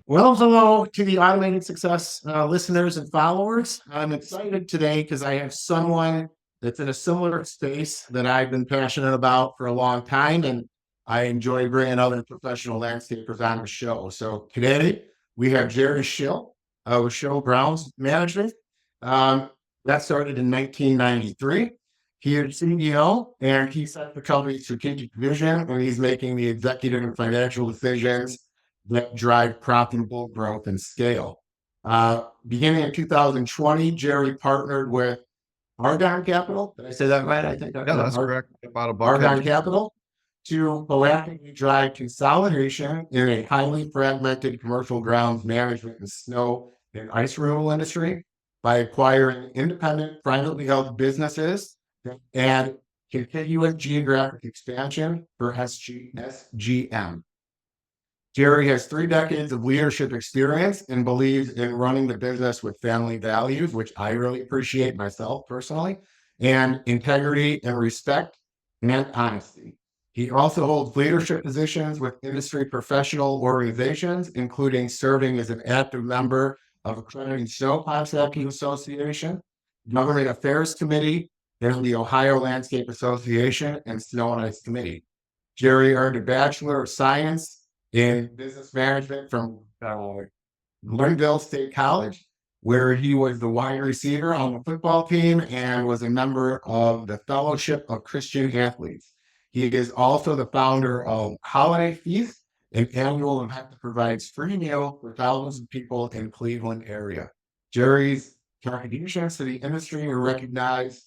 Well, hello to the Automated Success listeners and followers. I'm excited today because I have someone that's in a similar space that I've been passionate about for a long time, and I enjoy bringing other professional landscapers on the show. So today we have Jerry Schill with Schill Grounds Management. Um, that started in 1993. He is CEO and he set the company's strategic vision, and he's making the executive and financial decisions that drive profitable growth and scale. Beginning in 2020, Jerry partnered with Argon Capital. Did I say that right? I think Yeah, that's correct. About a Argon Buckhead. Capital to proactively drive consolidation in a highly fragmented commercial grounds management and snow and ice removal industry by acquiring independent, privately held businesses and contiguous geographic expansion for SGM. Jerry has 3 decades of leadership experience and believes in running the business with family values, which I really appreciate myself personally, and integrity and respect and honesty. He also holds leadership positions with industry professional organizations, including serving as an active member of Accredited Snow Contracting Association, Government Affairs Committee, and the Ohio Landscape Association and Snow and Ice Committee. Jerry earned a Bachelor of Science in business management from Glenville State College, where he was the wide receiver on the football team and was a member of the Fellowship of Christian Athletes. He is also the founder of Holiday Feast, an annual event that provides free meal for thousands of people in Cleveland area. Jerry's contributions to the industry are recognized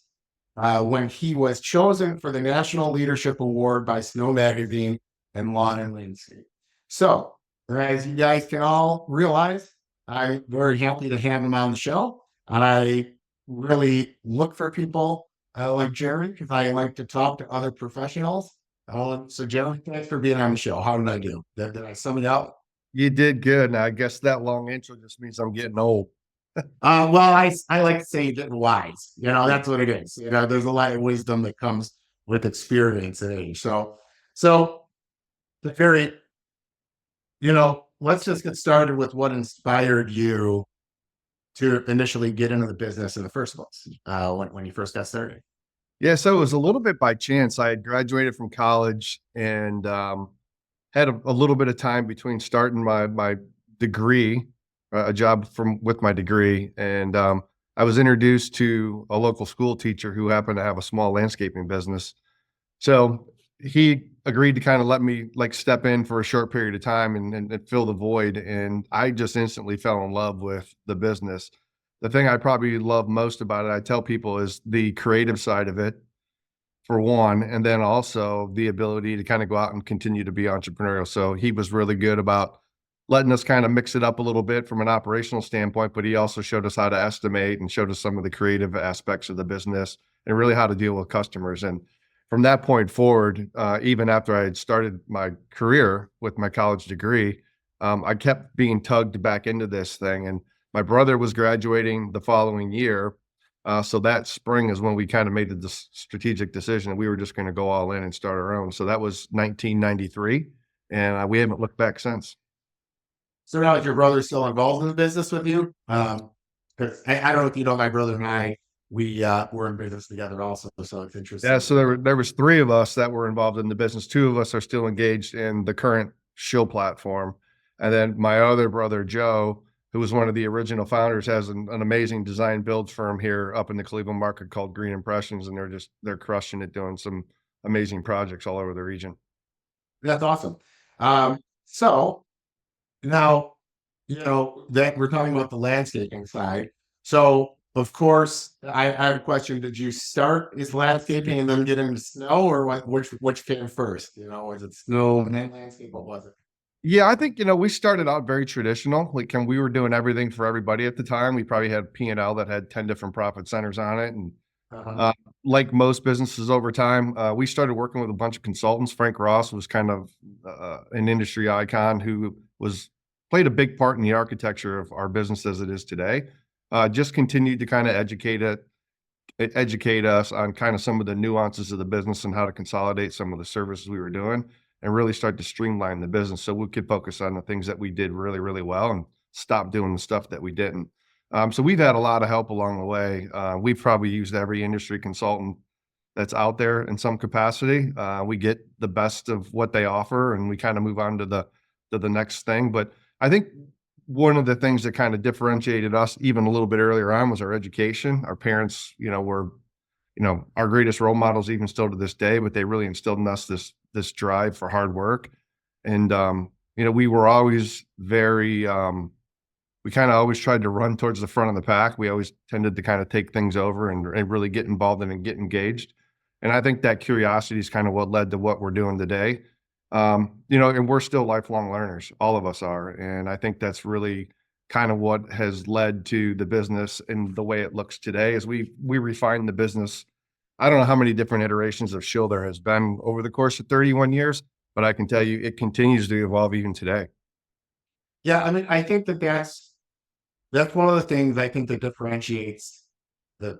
when he was chosen for the National Leadership Award by Snow Magazine and Lawn and Landscape. So, as you guys can all realize, I'm very happy to have him on the show. And I really look for people like Jerry because I like to talk to other professionals. So, Jerry, thanks for being on the show. How did I do? Did I sum it up? You did good. Now, I guess that long intro just means I'm getting old. Well, I like to say you're getting wise. That's what it is. There's a lot of wisdom that comes with experience and age. So the very let's just get started with what inspired you to initially get into the business in the first place when you first got started. Yeah, so it was a little bit by chance. I had graduated from college and had a little bit of time between starting my degree, a job with my degree, and I was introduced to a local school teacher who happened to have a small landscaping business. So he agreed to kind of let me like step in for a short period of time and fill the void. And I just instantly fell in love with the business. The thing I probably love most about it, I tell people, is the creative side of it, for one, and then also the ability to kind of go out and continue to be entrepreneurial. So he was really good about letting us kind of mix it up a little bit from an operational standpoint, but he also showed us how to estimate and showed us some of the creative aspects of the business and really how to deal with customers. And from that point forward, even after I had started my career with my college degree, I kept being tugged back into this thing. And my brother was graduating the following year. So that spring is when we kind of made the strategic decision that we were just going to go all in and start our own. So that was 1993, and we haven't looked back since. So now is your brother still involved in the business with you? 'Cause I don't know if you know my brother and I, we were in business together also, so it's interesting. Yeah, so there was three of us that were involved in the business. Two of us are still engaged in the current Schill platform, and then my other brother Joe, who was one of the original founders, has an amazing design build firm here up in the Cleveland market called Green Impressions, and they're crushing it, doing some amazing projects all over the region. That's awesome. So now, that we're talking about the landscaping side. So, of course, I have a question. Did you start as landscaping and then get into snow, or which came first? Was it snow and then landscape? What was it? Yeah, I think, we started out very traditional. Like, we were doing everything for everybody at the time. We probably had P&L that had 10 different profit centers on it. And Uh-huh. like most businesses over time, we started working with a bunch of consultants. Frank Ross was kind of an industry icon who played a big part in the architecture of our business as it is today. Just continued to kind of educate us on kind of some of the nuances of the business and how to consolidate some of the services we were doing. and really start to streamline the business so we could focus on the things that we did really, really well and stop doing the stuff that we didn't. So we've had a lot of help along the way. We've probably used every industry consultant that's out there in some capacity. We get the best of what they offer, and we kind of move on to the next thing. But I think one of the things that kind of differentiated us even a little bit earlier on was our education. Our parents, were our greatest role models even still to this day, but they really instilled in us this drive for hard work. And we were always very we kind of always tried to run towards the front of the pack. We always tended to kind of take things over and really get involved in and get engaged. And I think that curiosity is kind of what led to what we're doing today. And we're still lifelong learners. All of us are. And I think that's really kind of what has led to the business and the way it looks today as we refine the business. I don't know how many different iterations of Schill there has been over the course of 31 years, but I can tell you it continues to evolve even today. Yeah, I mean, I think that's one of the things I think that differentiates the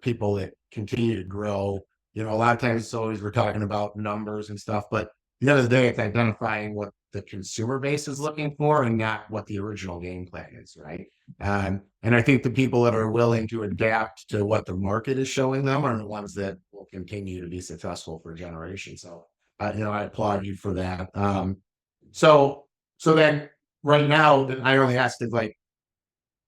people that continue to grow. A lot of times it's always we're talking about numbers and stuff, but at the end of the day, it's identifying what the consumer base is looking for and not what the original game plan is, right? And I think the people that are willing to adapt to what the market is showing them are the ones that will continue to be successful for generations. So, I applaud you for that. So then right now, I only asked it like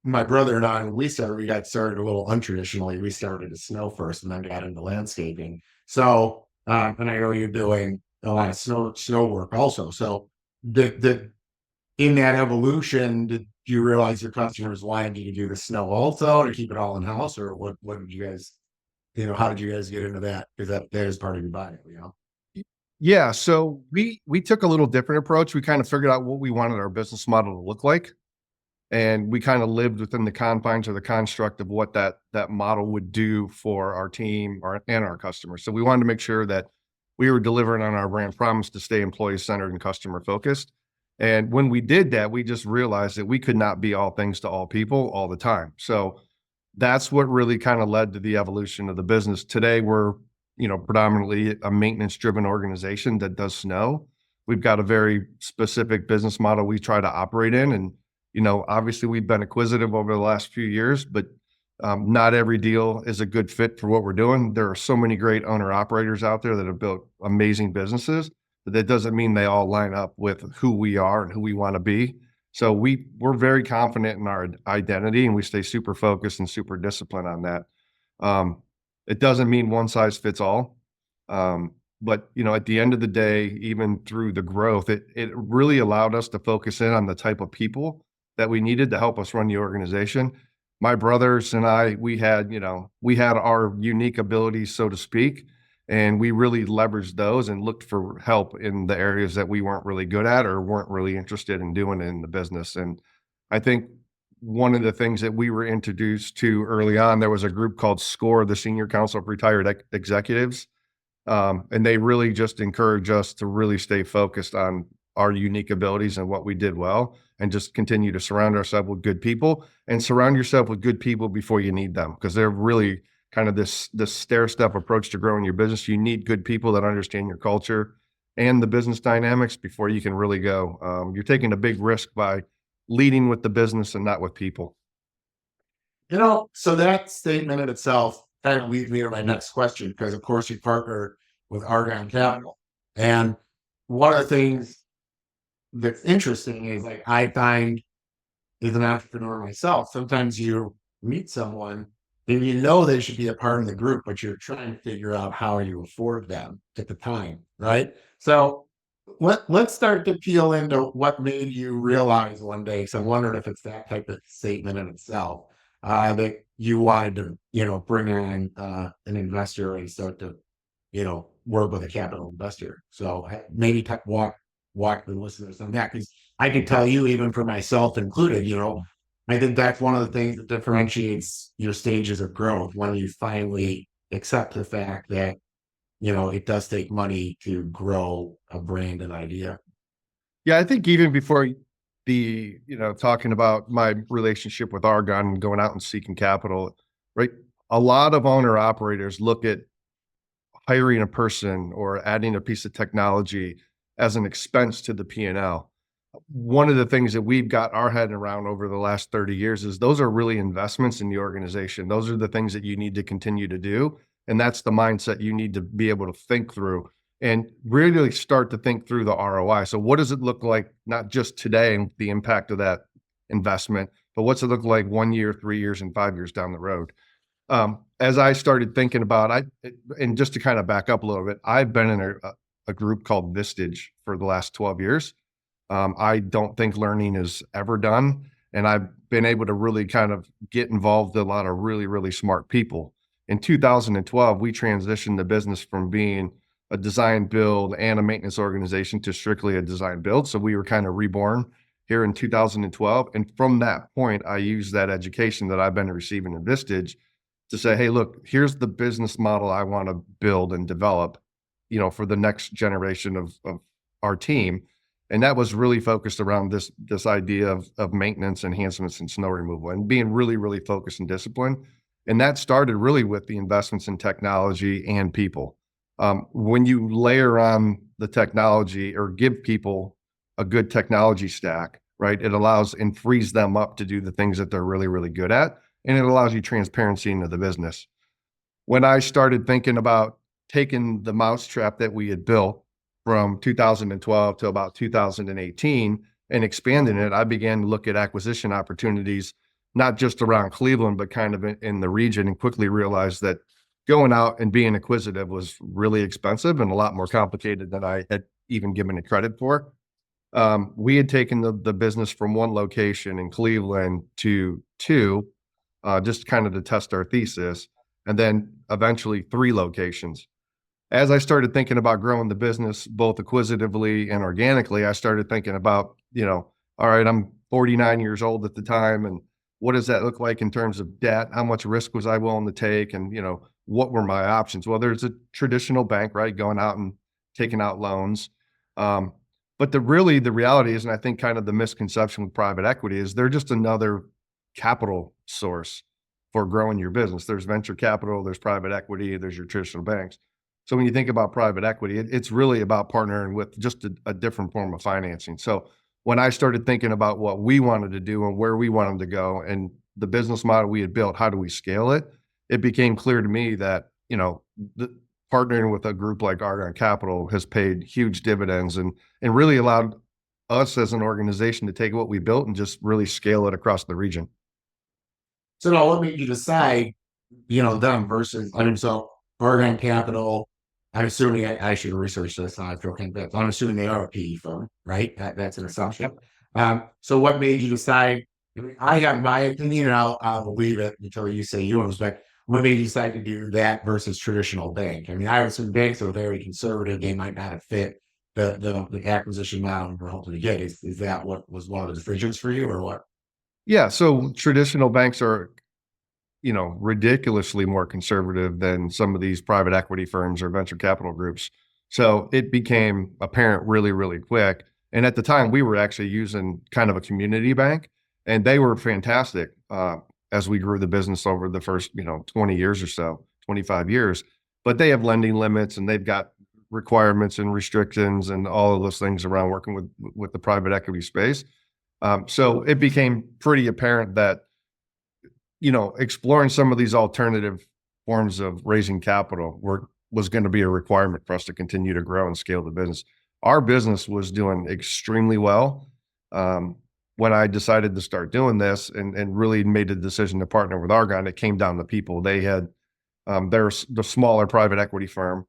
my brother and I, when we got started a little untraditionally. We started to snow first and then got into landscaping. So, and I know you're doing a lot of snow work also. So in that evolution, did you realize your customers wanted you to do the snow also to keep it all in house, or what did you guys, how did you guys get into that? Because that is part of your body. Yeah, so we took a little different approach. We kind of figured out what we wanted our business model to look like, and we kind of lived within the confines or the construct of what that model would do for our team and our customers. So we wanted to make sure that we were delivering on our brand promise to stay employee centered and customer focused. And when we did that, we just realized that we could not be all things to all people all the time. So that's what really kind of led to the evolution of the business. Today, we're predominantly a maintenance driven organization that does snow. We've got a very specific business model we try to operate in. And, obviously we've been acquisitive over the last few years, but not every deal is a good fit for what we're doing. There are so many great owner operators out there that have built amazing businesses, but that doesn't mean they all line up with who we are and who we want to be. So we're very confident in our identity, and we stay super focused and super disciplined on that. It doesn't mean one size fits all. But at the end of the day, even through the growth, it really allowed us to focus in on the type of people that we needed to help us run the organization. My brothers and I, we had our unique abilities, so to speak, and we really leveraged those and looked for help in the areas that we weren't really good at or weren't really interested in doing in the business. And I think one of the things that we were introduced to early on, there was a group called SCORE, the Senior Council of Retired Executives. And they really just encourage us to really stay focused on our unique abilities and what we did well, and just continue to surround ourselves with good people, and surround yourself with good people before you need them. Because they're really kind of this stair step approach to growing your business. You need good people that understand your culture and the business dynamics before you can really go. You're taking a big risk by leading with the business and not with people. So that statement in itself kind of leads me to my next question, because of course you partnered with Argon Capital. And one of the things that's interesting is, like, I find as an entrepreneur myself, sometimes you meet someone and they should be a part of the group, but you're trying to figure out how you afford them at the time, right? So let's start to peel into what made you realize one day. So I'm wondering if it's that type of statement in itself, that you wanted to, bring on an investor and start to, work with a capital investor. So maybe walk the listeners on that, because I can tell you, even for myself included, I think that's one of the things that differentiates your stages of growth, when you finally accept the fact that it does take money to grow a brand and idea. Yeah, I think even before talking about my relationship with Argon and going out and seeking capital, right? A lot of owner operators look at hiring a person or adding a piece of technology as an expense to the P&L. One of the things that we've got our head around over the last 30 years is those are really investments in the organization. Those are the things that you need to continue to do. And that's the mindset you need to be able to think through and really start to think through the ROI. So what does it look like, not just today and the impact of that investment, but what's it look like 1 year, 3 years, and 5 years down the road? As I started thinking about, and just to kind of back up a little bit, I've been in a group called Vistage for the last 12 years. I don't think learning is ever done. And I've been able to really kind of get involved with a lot of really, really smart people. In 2012, we transitioned the business from being a design build and a maintenance organization to strictly a design build. So we were kind of reborn here in 2012. And from that point, I used that education that I've been receiving in Vistage to say, hey, look, here's the business model I want to build and develop, for the next generation of our team. And that was really focused around this idea of maintenance, enhancements, and snow removal, and being really, really focused and disciplined. And that started really with the investments in technology and people. When you layer on the technology or give people a good technology stack, right, it allows and frees them up to do the things that they're really, really good at. And it allows you transparency into the business. When I started thinking about taking the mousetrap that we had built from 2012 to about 2018 and expanding it, I began to look at acquisition opportunities, not just around Cleveland, but kind of in the region, and quickly realized that going out and being acquisitive was really expensive and a lot more complicated than I had even given it credit for. We had taken the business from one location in Cleveland to two, just kind of to test our thesis, and then eventually 3 locations. As I started thinking about growing the business, both acquisitively and organically, I started thinking about, all right, I'm 49 years old at the time. And what does that look like in terms of debt? How much risk was I willing to take? And, what were my options? Well, there's a traditional bank, right? Going out and taking out loans. But the reality is, and I think kind of the misconception with private equity is they're just another capital source for growing your business. There's venture capital, there's private equity, there's your traditional banks. So when you think about private equity, it's really about partnering with just a different form of financing. So when I started thinking about what we wanted to do and where we wanted to go and the business model we had built, how do we scale it? It became clear to me that, partnering with a group like Argon Capital has paid huge dividends and really allowed us as an organization to take what we built and just really scale it across the region. So now what made you decide, them versus, so Oregon Capital, I'm assuming I should research this. I feel kind of, I'm assuming they are a PE firm, right? That's an assumption. So what made you decide? I mean, I have my opinion, and I'll believe it until you say yours. But what made you decide to do that versus traditional bank? I mean, I assume banks are very conservative. They might not have fit the acquisition model we're hoping to get. Is that what was one of the decisions for you, or what? Yeah. So traditional banks are, ridiculously more conservative than some of these private equity firms or venture capital groups. So it became apparent really, really quick. And at the time, we were actually using kind of a community bank, and they were fantastic as we grew the business over the first, 20 years or so, 25 years. But they have lending limits and they've got requirements and restrictions and all of those things around working with the private equity space. So it became pretty apparent that exploring some of these alternative forms of raising capital was going to be a requirement for us to continue to grow and scale the business. Our business was doing extremely well. When I decided to start doing this and really made the decision to partner with Argon, it came down to people. They had, they're the smaller private equity firm.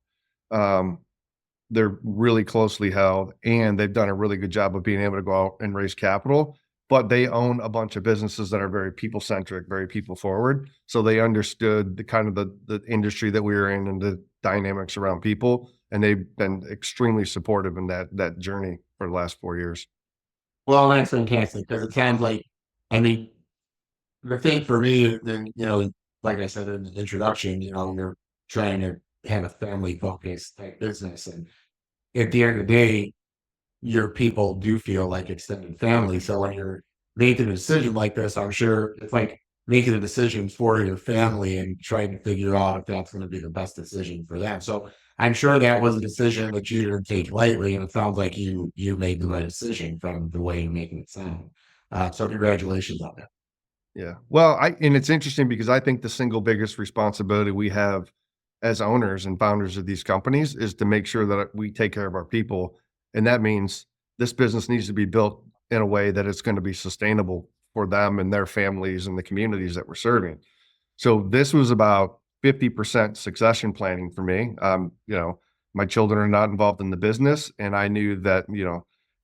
They're really closely held and they've done a really good job of being able to go out and raise capital, but they own a bunch of businesses that are very people centric, very people forward. So they understood the kind of the industry that we were in and the dynamics around people. And they've been extremely supportive in that journey for the last 4 years. Well, that's fantastic because it sounds like, I mean, the thing for me, then, like I said in the introduction, you're trying to have a family focused type business. And at the end of the day, your people do feel like extended family. So when you're making a decision like this, I'm sure it's like making a decision for your family and trying to figure out if that's going to be the best decision for them. So I'm sure that was a decision that you didn't take lightly, and it sounds like you made the right decision from the way you're making it sound. So congratulations on that. Yeah. Well, and it's interesting because I think the single biggest responsibility we have as owners and founders of these companies is to make sure that we take care of our people. And that means this business needs to be built in a way that it's going to be sustainable for them and their families and the communities that we're serving. So this was about 50% succession planning for me. My children are not involved in the business, and I knew that,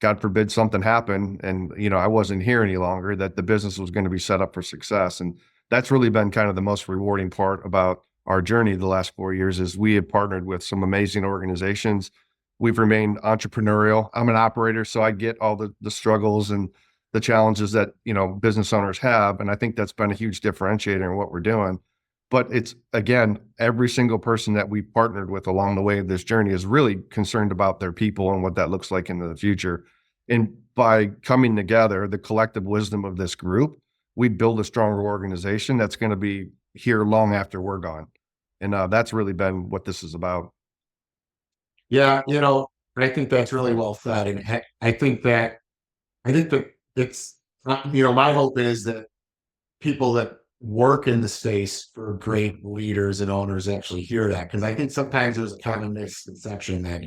God forbid something happened and, I wasn't here any longer, that the business was going to be set up for success. And that's really been kind of the most rewarding part about our journey the last 4 years is we have partnered with some amazing organizations. We've remained entrepreneurial. I'm an operator, so I get all the struggles and the challenges that, business owners have. And I think that's been a huge differentiator in what we're doing. But it's again, every single person that we partnered with along the way of this journey is really concerned about their people and what that looks like into the future. And by coming together, the collective wisdom of this group, we build a stronger organization that's going to be here long after we're gone. And that's really been what this is about. Yeah, I think that's really well said, and I think that it's my hope is that people that work in the space for great leaders and owners actually hear that, because I think sometimes there's a common misconception that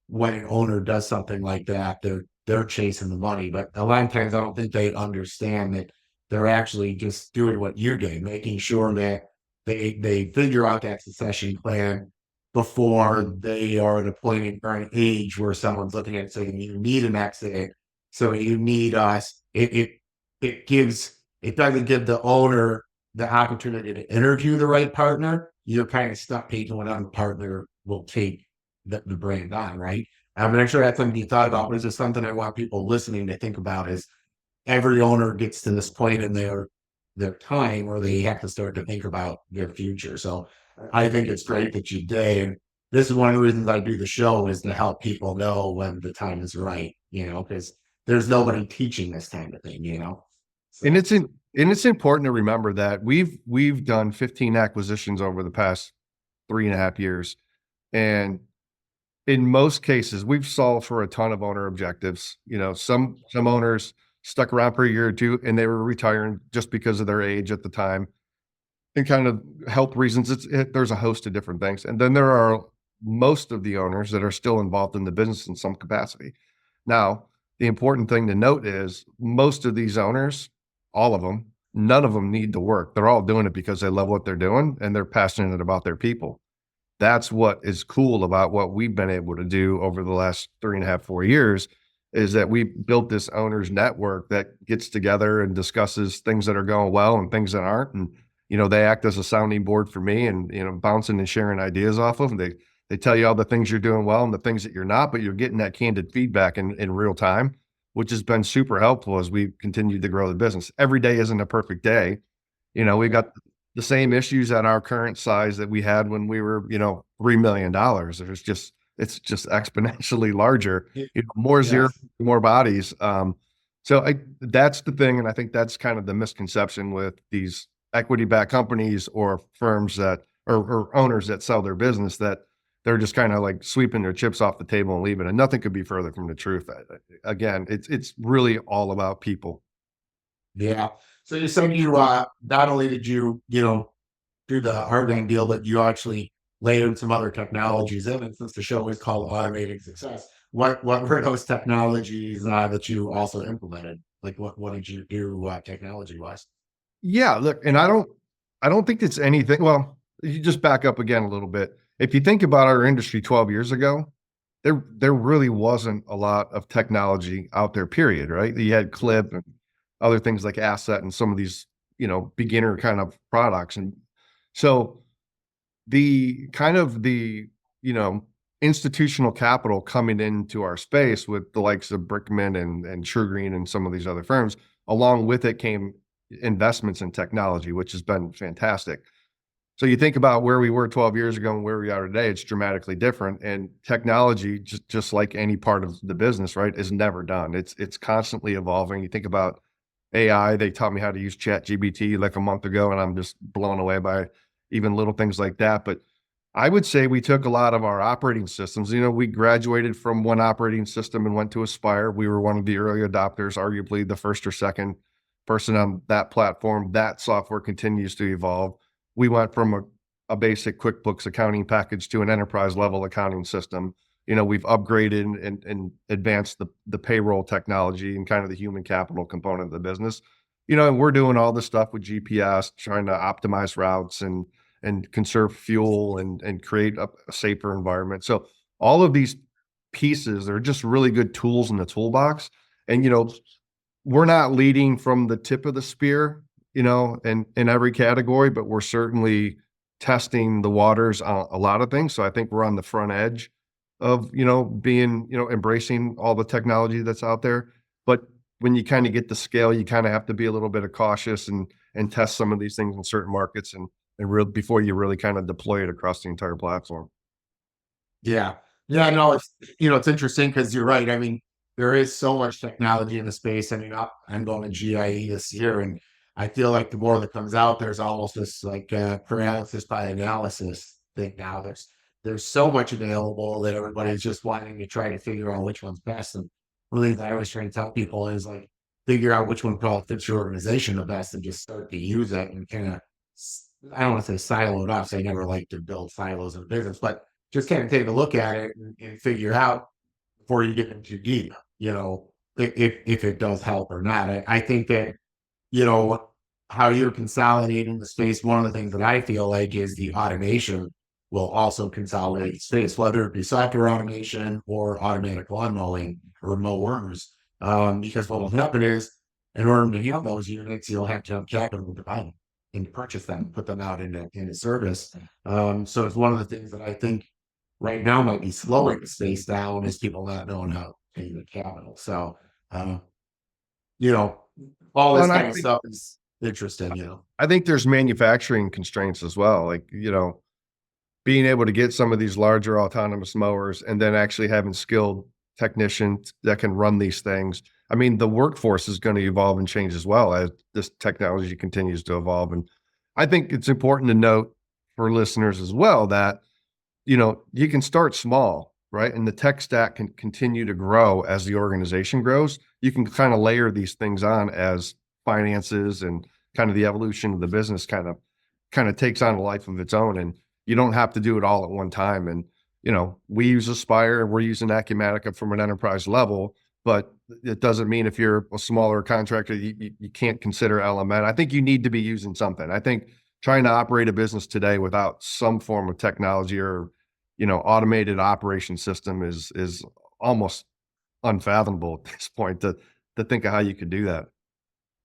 when an owner does something like that, they're chasing the money, but a lot of times I don't think they understand that they're actually just doing what you're doing, making sure that they figure out that succession plan before they are at a point or an age where someone's looking at it saying you need an exit, so you need us. It doesn't give the owner the opportunity to interview the right partner. You're kind of stuck taking whatever partner will take the brand on, right? I'm not sure that's something you thought about, but it's just something I want people listening to think about is every owner gets to this point in their time where they have to start to think about their future. So I think it's great that you did. And this is one of the reasons I do the show is to help people know when the time is right, because there's nobody teaching this kind of thing. And So it's important to remember that we've done 15 acquisitions over the past 3.5 years. And in most cases, we've solved for a ton of owner objectives. Some owners stuck around for a year or two and they were retiring just because of their age at the time and kind of health reasons. There's a host of different things. And then there are most of the owners that are still involved in the business in some capacity. Now, the important thing to note is most of these owners, all of them, none of them need to work. They're all doing it because they love what they're doing and they're passionate about their people. That's what is cool about what we've been able to do over the last 3.5, 4 years is that we built this owners network that gets together and discusses things that are going well and things that aren't. And, they act as a sounding board for me and, bouncing and sharing ideas off of them. They tell you all the things you're doing well and the things that you're not, but you're getting that candid feedback in real time, which has been super helpful as we continue to grow the business. Every day isn't a perfect day. We got the same issues at our current size that we had when we were, $3 million. It's just exponentially larger, more zero, yes. more bodies. So that's the thing. And I think that's kind of the misconception with these equity backed companies or firms that, or owners that sell their business, that they're just kind of like sweeping their chips off the table and leaving. And nothing could be further from the truth. Again, it's really all about people. Yeah. So you said you not only did you do the hardline deal, but you actually laid in some other technologies in. And since the show is called Automating Success, what were those technologies that you also implemented? Like what did you do technology wise? Yeah, look, and I don't think it's anything. Well, you just back up again a little bit. If you think about our industry 12 years ago, there really wasn't a lot of technology out there, period, right? You had Clip and other things like Asset and some of these, beginner kind of products. And so the kind of the, you know, institutional capital coming into our space with the likes of Brickman and True Green and some of these other firms, along with it came investments in technology, which has been fantastic. So you think about where we were 12 years ago and where we are today, it's dramatically different. And technology, just like any part of the business, right, is never done. It's constantly evolving. You think about AI, they taught me how to use Chat GBT like a month ago, and I'm just blown away by even little things like that. But I would say we took a lot of our operating systems. We graduated from one operating system and went to Aspire. We were one of the early adopters, arguably the first or second person on that platform. That software continues to evolve. We went from a basic QuickBooks accounting package to an enterprise level accounting system. We've upgraded and advanced the payroll technology and kind of the human capital component of the business. And we're doing all this stuff with GPS, trying to optimize routes and conserve fuel and create a safer environment. So all of these pieces are just really good tools in the toolbox. And we're not leading from the tip of the spear, in every category, but we're certainly testing the waters on a lot of things. So I think we're on the front edge of, being, embracing all the technology that's out there. But when you kind of get the scale, you kind of have to be a little bit of cautious and test some of these things in certain markets and real before you really kind of deploy it across the entire platform. Yeah. Yeah, no, it's interesting because you're right. I mean, there is so much technology in the space. I mean, I'm going to GIE this year, and I feel like the more that comes out, there's almost this like paralysis by analysis thing now. There's so much available that everybody's just wanting to try to figure out which one's best. And really, I always try to tell people is like figure out which one probably fits your organization the best, and just start to use it and kind of, I don't want to say silo it off. So I never like to build silos in business, but just kind of take a look at it and figure out before you get into deep, if it does help or not. I think that, you know, how you're consolidating the space, one of the things that I feel like is the automation will also consolidate space, whether it be software automation or automatic lawn mowing or mowers. Because what will happen is in order to have those units, you'll have to have capital to buy them and to purchase them, put them out into service. So it's one of the things that I think right now might be slowing the space down is people not knowing how to pay the capital. So, um, you know, all Well, this and I kind of think stuff is interesting. I think there's manufacturing constraints as well. Like, being able to get some of these larger autonomous mowers and then actually having skilled technicians that can run these things. I mean, the workforce is going to evolve and change as well as this technology continues to evolve. And I think it's important to note for listeners as well that, you can start small, right? And the tech stack can continue to grow as the organization grows. You can kind of layer these things on as finances and kind of the evolution of the business kind of takes on a life of its own. And you don't have to do it all at one time. And, we use Aspire, we're using Acumatica from an enterprise level, but it doesn't mean if you're a smaller contractor, you can't consider LMN. I think you need to be using something. I think trying to operate a business today without some form of technology or, automated operation system is almost unfathomable at this point to think of how you could do that.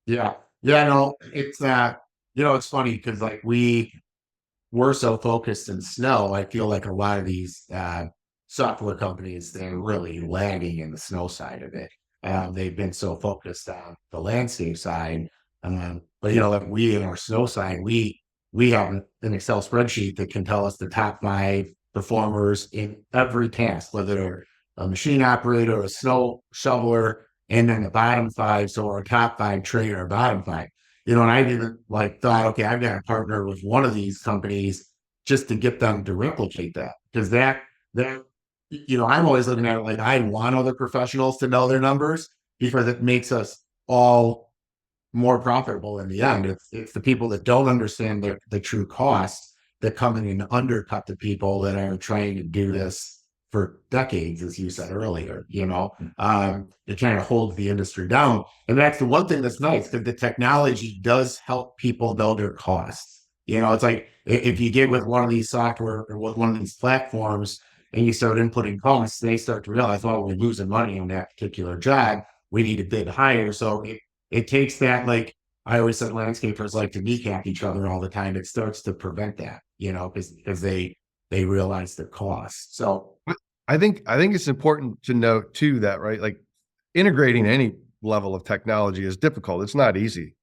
Yeah. Yeah. No, it's funny because like we're so focused in snow. I feel like a lot of these software companies, they're really lagging in the snow side of it. They've been so focused on the landscape side. But like we in our snow side, we have an Excel spreadsheet that can tell us the top five performers in every task, whether they're a machine operator, a snow shoveler, and then the bottom five. So our top five trade our bottom five. And I even like thought, okay, I've got to partner with one of these companies just to get them to replicate that. Because I'm always looking at it like I want other professionals to know their numbers because it makes us all more profitable in the end. It's the people that don't understand the true cost that come in and undercut the people that are trying to do this for decades, as you said earlier, it kind of holds the industry down. And that's the one thing that's nice because the technology does help people know their costs. It's like if you get with one of these software or with one of these platforms and you start inputting costs, they start to realize, well, we're losing money on that particular job. We need to bid higher. So it takes that, like I always said, landscapers like to kneecap each other all the time. It starts to prevent that, because they realize their costs. So I think it's important to note too that, right, like integrating any level of technology is difficult. It's not easy,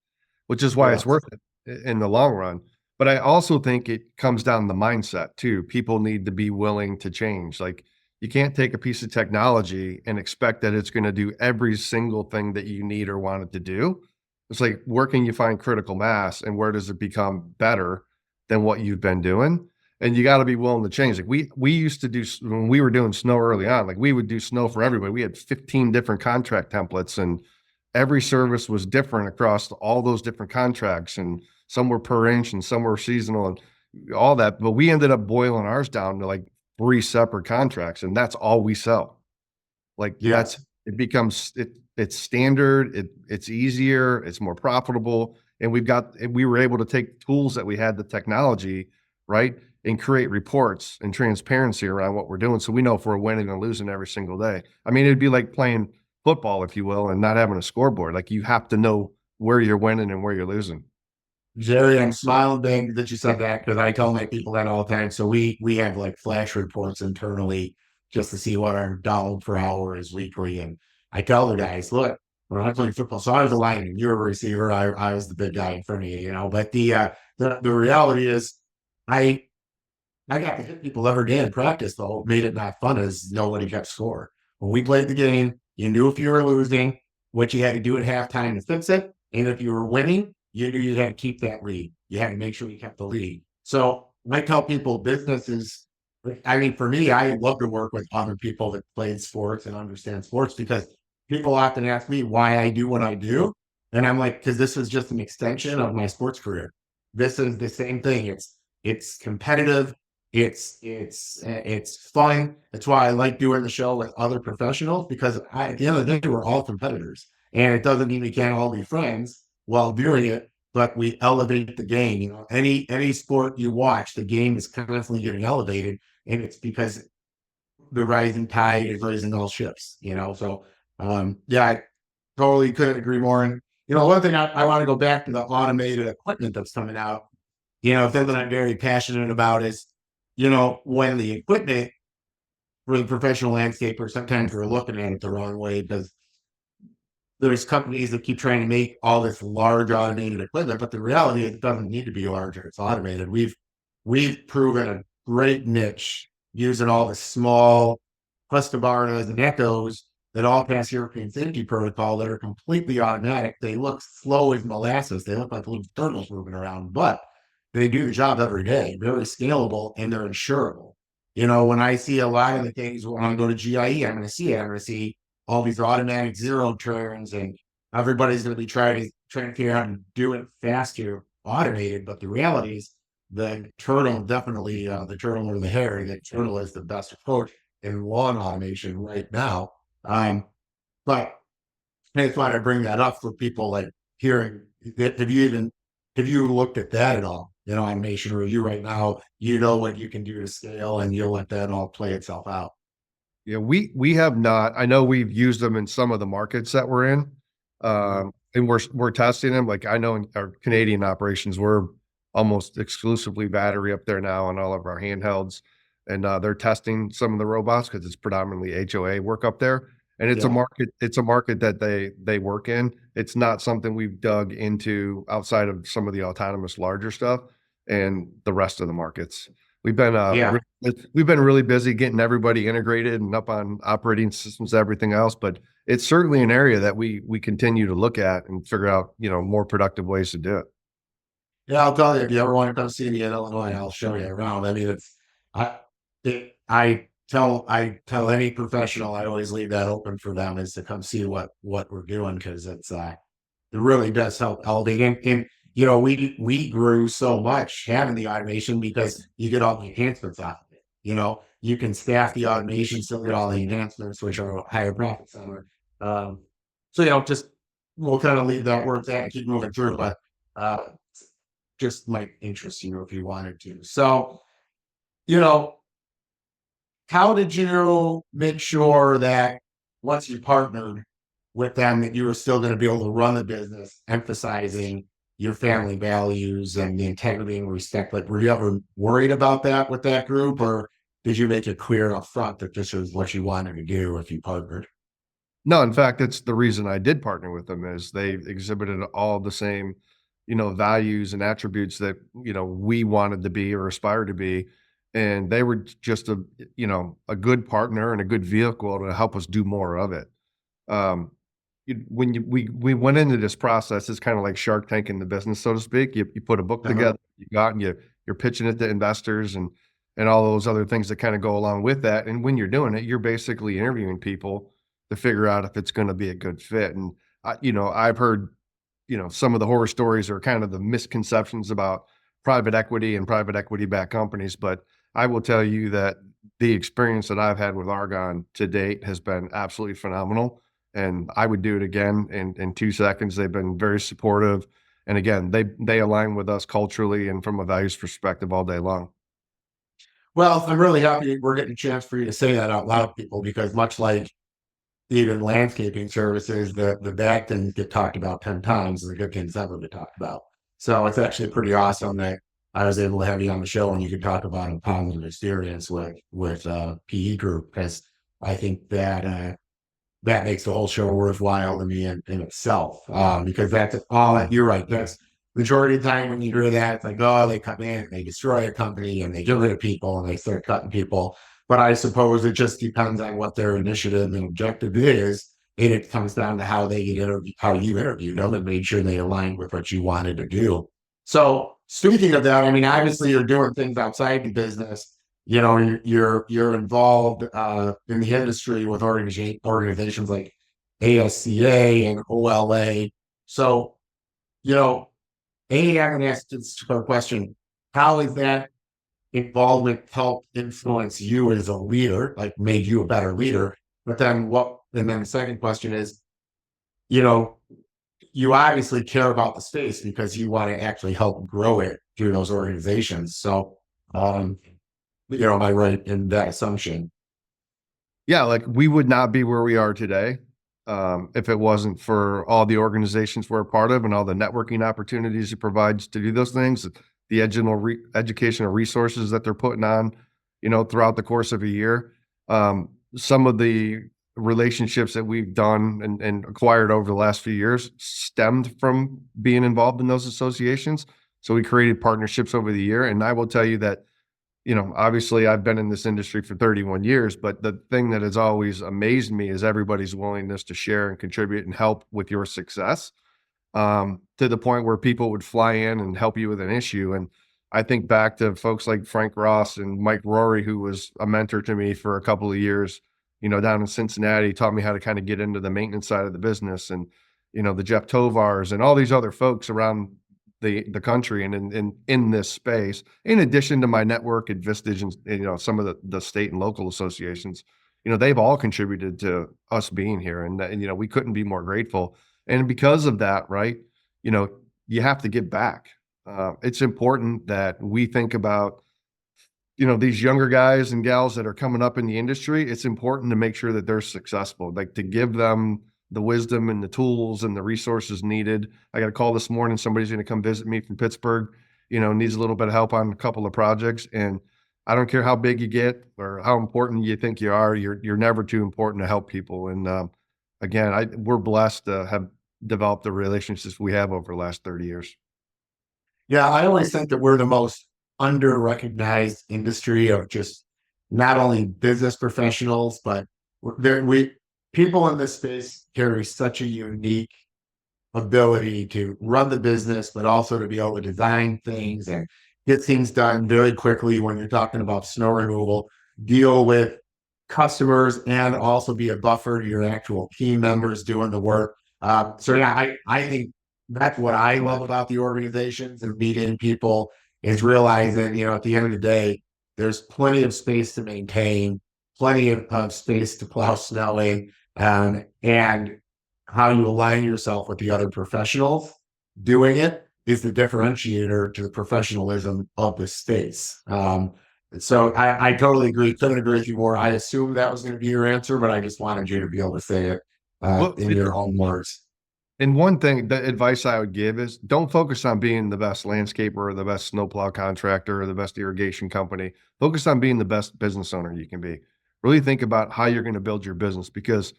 which is why it's correct. worth it in the long run. But I also think it comes down to mindset too. People need to be willing to change. Like, you can't take a piece of technology and expect that it's going to do every single thing that you need or want it to do. It's like, where can you find critical mass and where does it become better than what you've been doing? and you got to be willing to change. Like we used to do when we were doing snow early on, like we would do snow for everybody. We had 15 different contract templates, and every service was different across all those different contracts, and some were per inch and some were seasonal and all that. But we ended up boiling ours down to like 3 separate contracts, and that's all we sell. Like Yes. it becomes it's standard, it's easier, it's more profitable. And we were able to take tools that we had, the technology, right? And create reports and transparency around what we're doing. So we know if we're winning and losing every single day. I mean, it'd be like playing football, if you will, and not having a scoreboard. Like you have to know where you're winning and where you're losing. Jerry, I'm smiling big that you said that because I tell my people that all the time. So we have like flash reports internally just to see what our down per hour is weekly. And I tell the guys, look, when I played football, so I was a lineman, you were a receiver, I was the big guy in front of you. But the reality is I I got to hit people every day in practice, though. What made it not fun is nobody kept score. When we played the game, you knew if you were losing, what you had to do at halftime to fix it. And if you were winning, you knew you had to keep that lead. You had to make sure you kept the lead. So I tell people business is, I mean, for me, I love to work with other people that played sports and understand sports because people often ask me why I do what I do. And I'm like, because this is just an extension of my sports career. This is the same thing. It's competitive. It's fun. That's why I like doing the show with other professionals because at the end of the day, we're all competitors, and it doesn't mean we can't all be friends while doing it. But we elevate the game. Any sport you watch, the game is constantly getting elevated, and it's because the rising tide is raising all ships. So yeah, I totally couldn't agree more. And one thing I want to go back to the automated equipment that's coming out. Something I'm very passionate about is when the equipment for the professional landscaper, sometimes we're looking at it the wrong way because there's companies that keep trying to make all this large automated equipment, but the reality is it doesn't need to be larger. It's automated. We've proven a great niche using all the small Husqvarnas and Echoes that all pass European safety protocol that are completely automatic. They look slow as molasses. They look like little turtles moving around, but they do the job every day. Very scalable and they're insurable. When I see a lot of the things when I go to GIE, I'm going to see it. I'm going to see all these automatic zero turns, and everybody's going to be trying to figure out how to do it faster, automated. But the reality is, the turtle definitely, the turtle or the hare, the turtle is the best approach in lawn automation right now. But I just want to bring that up for people like hearing. Have you looked at that at all? Automation review right now. What you can do to scale, and you'll let that all play itself out. Yeah, we have not. I know we've used them in some of the markets that we're in, and we're testing them. Like I know in our Canadian operations, we're almost exclusively battery up there now on all of our handhelds, and they're testing some of the robots because it's predominantly HOA work up there, and it's a Yeah. market. It's a market that they work in. It's not something we've dug into outside of some of the autonomous larger stuff and the rest of the markets. We've been Yeah. we've been really busy getting everybody integrated and up on operating systems, everything else, but it's certainly an area that we continue to look at and figure out, more productive ways to do it. Yeah, I'll tell you, if you ever want to come see me in Illinois, I'll show you around. I mean, I, I tell any professional, I always leave that open for them is to come see what we're doing because it really does help elevate. And we grew so much having the automation because you get all the enhancements out of it. You can staff the automation, still get all the enhancements, which are a higher profit center. So just we'll kind of leave that where it's at and keep moving through, but uh, just might interest you if you wanted to. So, you know, how did you make sure that once you partnered with them that you were still going to be able to run the business, emphasizing your family values and the integrity and respect? Like, were you ever worried about that with that group, or did you make it clear up front that this was what you wanted to do if you partnered? No, in fact, it's the reason I did partner with them is they exhibited all the same, values and attributes that, we wanted to be or aspire to be. And they were just a good partner and a good vehicle to help us do more of it. Um, we went into this process, it's kind of like Shark Tank in the business, so to speak. You put a book Uh-huh. together, you go out and you're pitching it to investors, and and all those other things that kind of go along with that. And when you're doing it, you're basically interviewing people to figure out if it's going to be a good fit. And I've heard, some of the horror stories are kind of the misconceptions about private equity and private equity backed companies. But I will tell you that the experience that I've had with Argon to date has been absolutely phenomenal. And I would do it again in 2 seconds. They've been very supportive. And again, they align with us culturally and from a values perspective all day long. Well, I'm really happy we're getting a chance for you to say that out loud to people, because much like even landscaping services, the bad things get talked about 10 times and the good things never get talked about. So it's actually pretty awesome that I was able to have you on the show and you could talk about a positive experience with PE Group, because I think that that makes the whole show worthwhile to me in itself. Because that's all, you're right. That's majority of the time when you hear that, it's like, oh, they come in and they destroy a company and they get rid of people and they start cutting people. But I suppose it just depends on what their initiative and objective is. And it comes down to how they interview, how you interviewed them and made sure they aligned with what you wanted to do. So speaking of that, I mean, obviously you're doing things outside the business. You're involved in the industry with organizations like ASCA and OLA. So, you know, I'm going to ask this question: how is that involvement helped influence you as a leader, like made you a better leader? But then what? And then the second question is, you know, you obviously care about the space because you want to actually help grow it through those organizations. So, um, am I right in that assumption? Yeah, like we would not be where we are today if it wasn't for all the organizations we're a part of and all the networking opportunities it provides to do those things, the educational resources that they're putting on, throughout the course of a year. Some of the relationships that we've done and acquired over the last few years stemmed from being involved in those associations. So we created partnerships over the year. And I will tell you that obviously I've been in this industry for 31 years, but the thing that has always amazed me is everybody's willingness to share and contribute and help with your success, to the point where people would fly in and help you with an issue. And I think back to folks like Frank Ross and Mike Rory, who was a mentor to me for a couple of years, down in Cincinnati, taught me how to kind of get into the maintenance side of the business. And, the Jeff Tovars and all these other folks around the country and in this space, in addition to my network at Vistage and, some of the state and local associations, they've all contributed to us being here. And we couldn't be more grateful. And because of that, right, you have to give back. It's important that we think about, these younger guys and gals that are coming up in the industry. It's important to make sure that they're successful, like to give them the wisdom and the tools and the resources needed. I got a call this morning. Somebody's going to come visit me from Pittsburgh, needs a little bit of help on a couple of projects. And I don't care how big you get or how important you think you are, you're never too important to help people. And again, we're blessed to have developed the relationships we have over the last 30 years. Yeah, I always think that we're the most under-recognized industry of just not only business professionals, but we people in this space carry such a unique ability to run the business, but also to be able to design things and get things done very quickly when you're talking about snow removal, deal with customers, and also be a buffer to your actual team members doing the work. So yeah, I think that's what I love about the organizations and meeting people is realizing, at the end of the day, there's plenty of space to maintain, plenty of space to plow snow in, and how you align yourself with the other professionals doing it is the differentiator to the professionalism of the space. So I totally agree. Couldn't agree with you more. I assumed that was going to be your answer, but I just wanted you to be able to say it Well, in your own words. and one thing, the advice I would give is don't focus on being the best landscaper or the best snowplow contractor or the best irrigation company. Focus on being the best business owner you can be. Really think about how you're going to build your business, because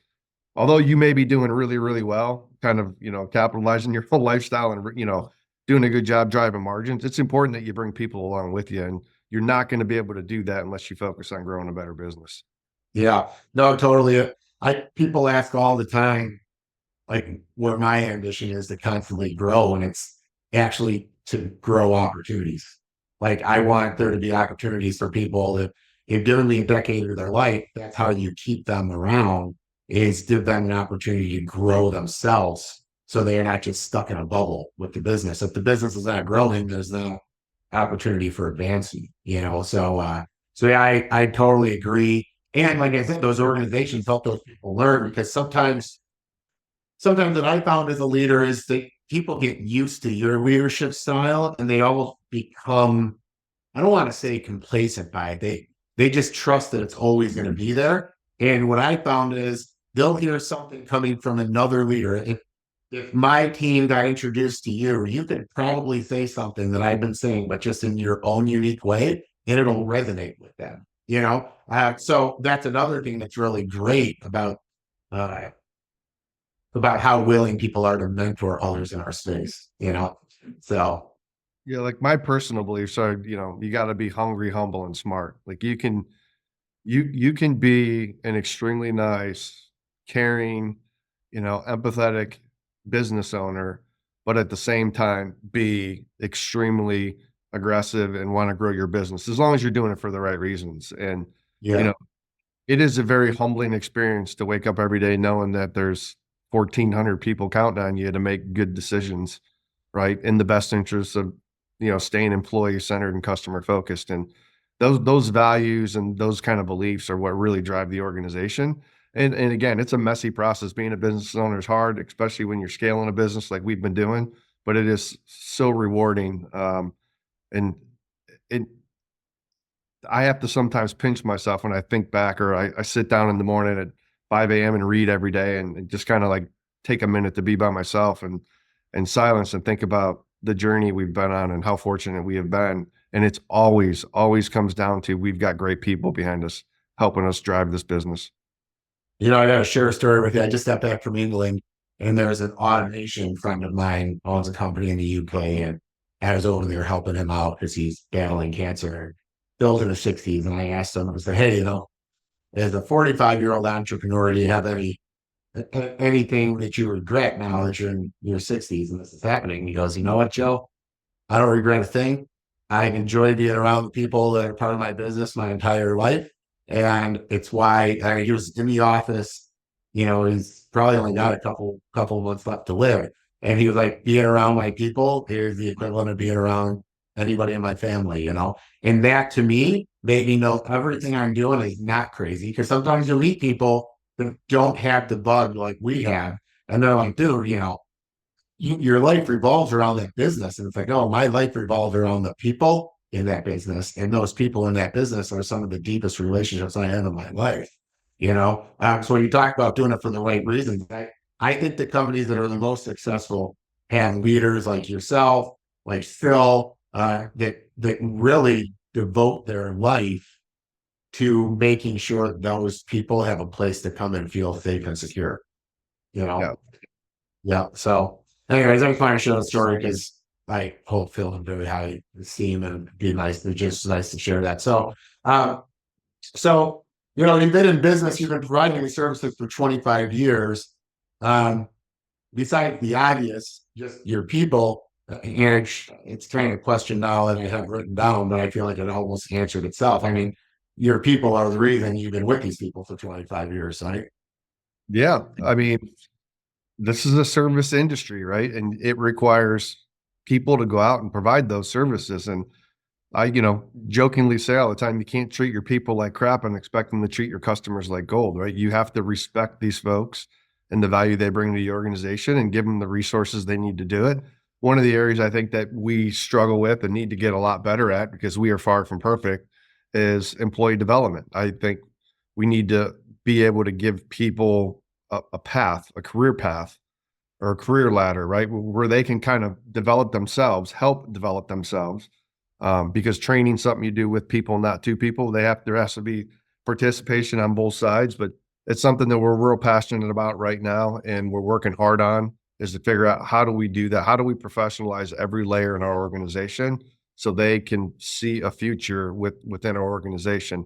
although you may be doing really, really well, kind of, capitalizing your whole lifestyle and, doing a good job driving margins, it's important that you bring people along with you. And you're not going to be able to do that unless you focus on growing a better business. Yeah, no, totally. People ask all the time, like what my ambition is to constantly grow, and it's actually to grow opportunities. Like I want there to be opportunities for people that have given me a decade of their life. That's how you keep them around is give them an opportunity to grow themselves so they're not just stuck in a bubble with the business. If the business is not growing, there's no opportunity for advancing, so yeah, I totally agree. And like I said, those organizations help those people learn because sometimes what I found as a leader is that people get used to your leadership style and they almost become, I don't want to say complacent by it. They just trust that it's always going to be there. And what I found is they'll hear something coming from another leader. If my team got introduced to you, you could probably say something that I've been saying, but just in your own unique way, and it'll resonate with them. So that's another thing that's really great uh, about how willing people are to mentor others in our space. So Yeah, like my personal beliefs are, you got to be hungry, humble, and smart. Like you can be an extremely nice, caring, empathetic business owner, but at the same time be extremely aggressive and want to grow your business as long as you're doing it for the right reasons. And you yeah, know, it is a very humbling experience to wake up every day knowing that there's 1,400 people counting on you to make good decisions, right? In the best interests of, staying employee centered and customer focused. And those values and those kind of beliefs are what really drive the organization. And again, it's a messy process. Being a business owner is hard, especially when you're scaling a business like we've been doing, but it is so rewarding. And it I have to sometimes pinch myself when I think back, or I sit down in the morning at 5 a.m. and read every day, and just kind of like take a minute to be by myself and silence and think about the journey we've been on and how fortunate we have been. And it's always comes down to we've got great people behind us helping us drive this business. I got to share a story with you. I just got back from England, and there's an automation friend of mine owns a company in the UK, and I was over there helping him out because he's battling cancer. Bill's in his 60s, and I asked him, I said, "Hey, as a 45-year-old entrepreneur, do you have anything that you regret now that you're in your 60s and this is happening?" He goes, "You know what, Joe? I don't regret a thing. I enjoy being around the people that are part of my business my entire life. And it's why he was in the office, he's probably only got a couple months left to live. And he was like, being around my people is the equivalent of being around anybody in my family. And that to me made me know everything I'm doing is not crazy. Because sometimes you meet people that don't have the bug like we have. And they're like, dude, your life revolves around that business. And it's like, oh, my life revolves around the people in that business. And those people in that business are some of the deepest relationships I have in my life. So when you talk about doing it for the right reasons, I think the companies that are the most successful have leaders like yourself, like Phil, that really devote their life to making sure those people have a place to come and feel safe and secure. You Yeah. know, yeah. So, anyways, I'm trying to share the story because I hope Phil and Billy how esteem and be nice. It's just nice to share that. So you've been in business. You've been providing these services for 25 years. Um, Besides the obvious, just your people. And it's kind of a question now that I have written down, but I feel like it almost answered itself. I mean, your people are the reason you've been with these people for 25 years, right? Yeah. I mean, this is a service industry, right? And it requires people to go out and provide those services. And I, jokingly say all the time, you can't treat your people like crap and expect them to treat your customers like gold, right? You have to respect these folks and the value they bring to the organization and give them the resources they need to do it. One of the areas I think that we struggle with and need to get a lot better at because we are far from perfect is employee development. I think we need to be able to give people a path, a career path or a career ladder, right? Where they can kind of develop themselves, help develop themselves. Because training something you do with people, not to people. There has to be participation on both sides, but it's something that we're real passionate about right now, and we're working hard on is to figure out how do we do that? How do we professionalize every layer in our organization so they can see a future within our organization?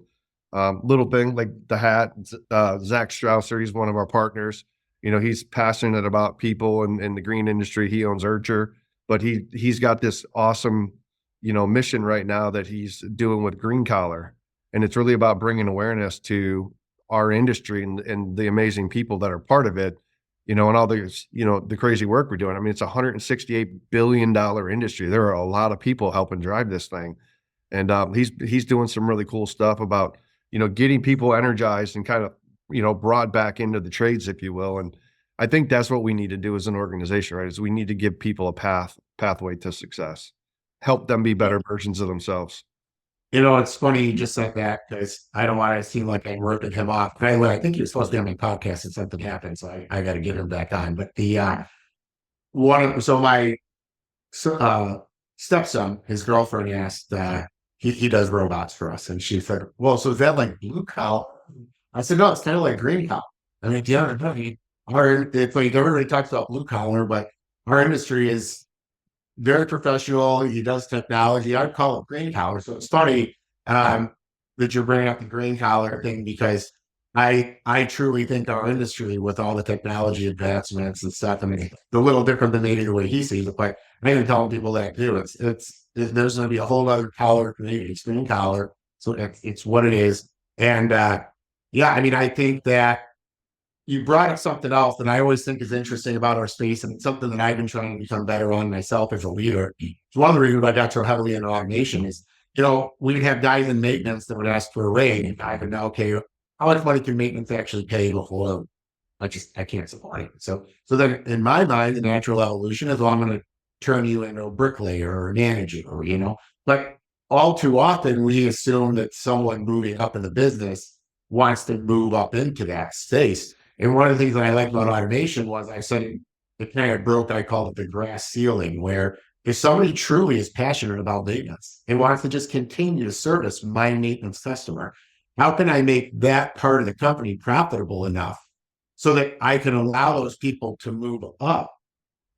Little thing like the hat, Zach Strausser, he's one of our partners. He's passionate about people and in the green industry. He owns Urcher, but he's got this awesome mission right now that he's doing with Green Collar. And it's really about bringing awareness to our industry and the amazing people that are part of it, and all the, the crazy work we're doing. I mean, it's a $168 billion industry. There are a lot of people helping drive this thing. And he's doing some really cool stuff about, getting people energized and kind of, brought back into the trades, if you will. And I think that's what we need to do as an organization, right? Is we need to give people a pathway to success, help them be better versions of themselves. It's funny you just said that because I don't want to seem like I'm ripping him off. By the way, I think he was supposed to be on my podcast and something happened, so I got to get him back on. But my stepson, his girlfriend asked, he does robots for us, and she said, "Well, so is that like blue collar?" I said, "No, it's kind of like green collar." I mean, it's like everybody talks about blue collar, but our industry is very professional. He does technology. I'd call it green collar. So it's funny that you're bringing up the green collar thing because I truly think our industry with all the technology advancements and stuff, I mean, the little different than maybe the way he sees it, but I even telling people that too. There's going to be a whole other collar for me. It's green collar. So it's what it is. And yeah, I mean, I think that you brought up something else that I always think is interesting about our space, and it's something that I've been trying to become better on myself as a leader. It's one of the reasons I got so heavily into automation is, we'd have guys in maintenance that would ask for a raise, and I would know, okay, how much money can maintenance actually pay before I can't support it. So then in my mind, the natural evolution is, well, I'm going to turn you into a bricklayer or a manager, but all too often we assume that someone moving up in the business wants to move up into that space. And one of the things that I like about automation was I said it kind of broke, I call it the glass ceiling, where if somebody truly is passionate about maintenance and wants to just continue to service my maintenance customer, how can I make that part of the company profitable enough so that I can allow those people to move up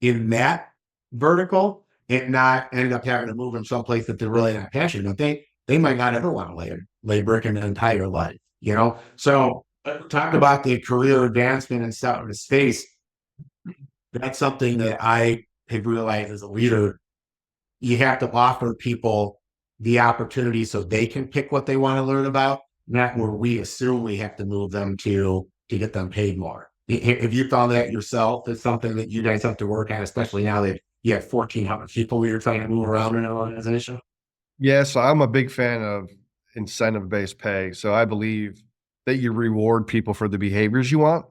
in that vertical and not end up having to move them someplace that they're really not passionate about? They might not ever want to lay brick in their entire life, So talk about the career advancement and stuff in the space. That's something that I have realized as a leader. You have to offer people the opportunity so they can pick what they want to learn about, not where we assume we have to move them to get them paid more. If you found that yourself, it's something that you guys have to work on, especially now that you have 1,400 people you're trying to move around in an organization. Yeah, so I'm a big fan of incentive-based pay. So I believe that you reward people for the behaviors you want,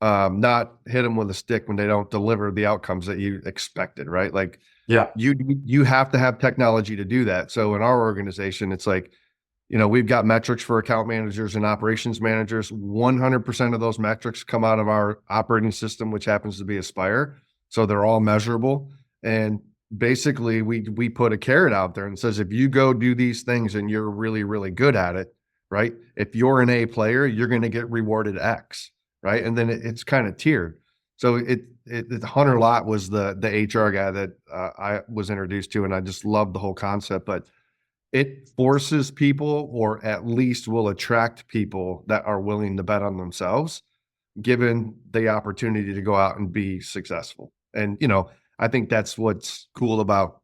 not hit them with a stick when they don't deliver the outcomes that you expected, right? Like, Yeah. you have to have technology to do that. So in our organization, it's like, we've got metrics for account managers and operations managers. 100% of those metrics come out of our operating system, which happens to be Aspire. So they're all measurable. And basically we put a carrot out there and says, if you go do these things and you're really, really good at it, right? If you're an A player, you're going to get rewarded X, right? And then it's kind of tiered. So Hunter Lott was the HR guy that I was introduced to, and I just loved the whole concept. But it forces people, or at least will attract people that are willing to bet on themselves, given the opportunity to go out and be successful. And, I think that's what's cool about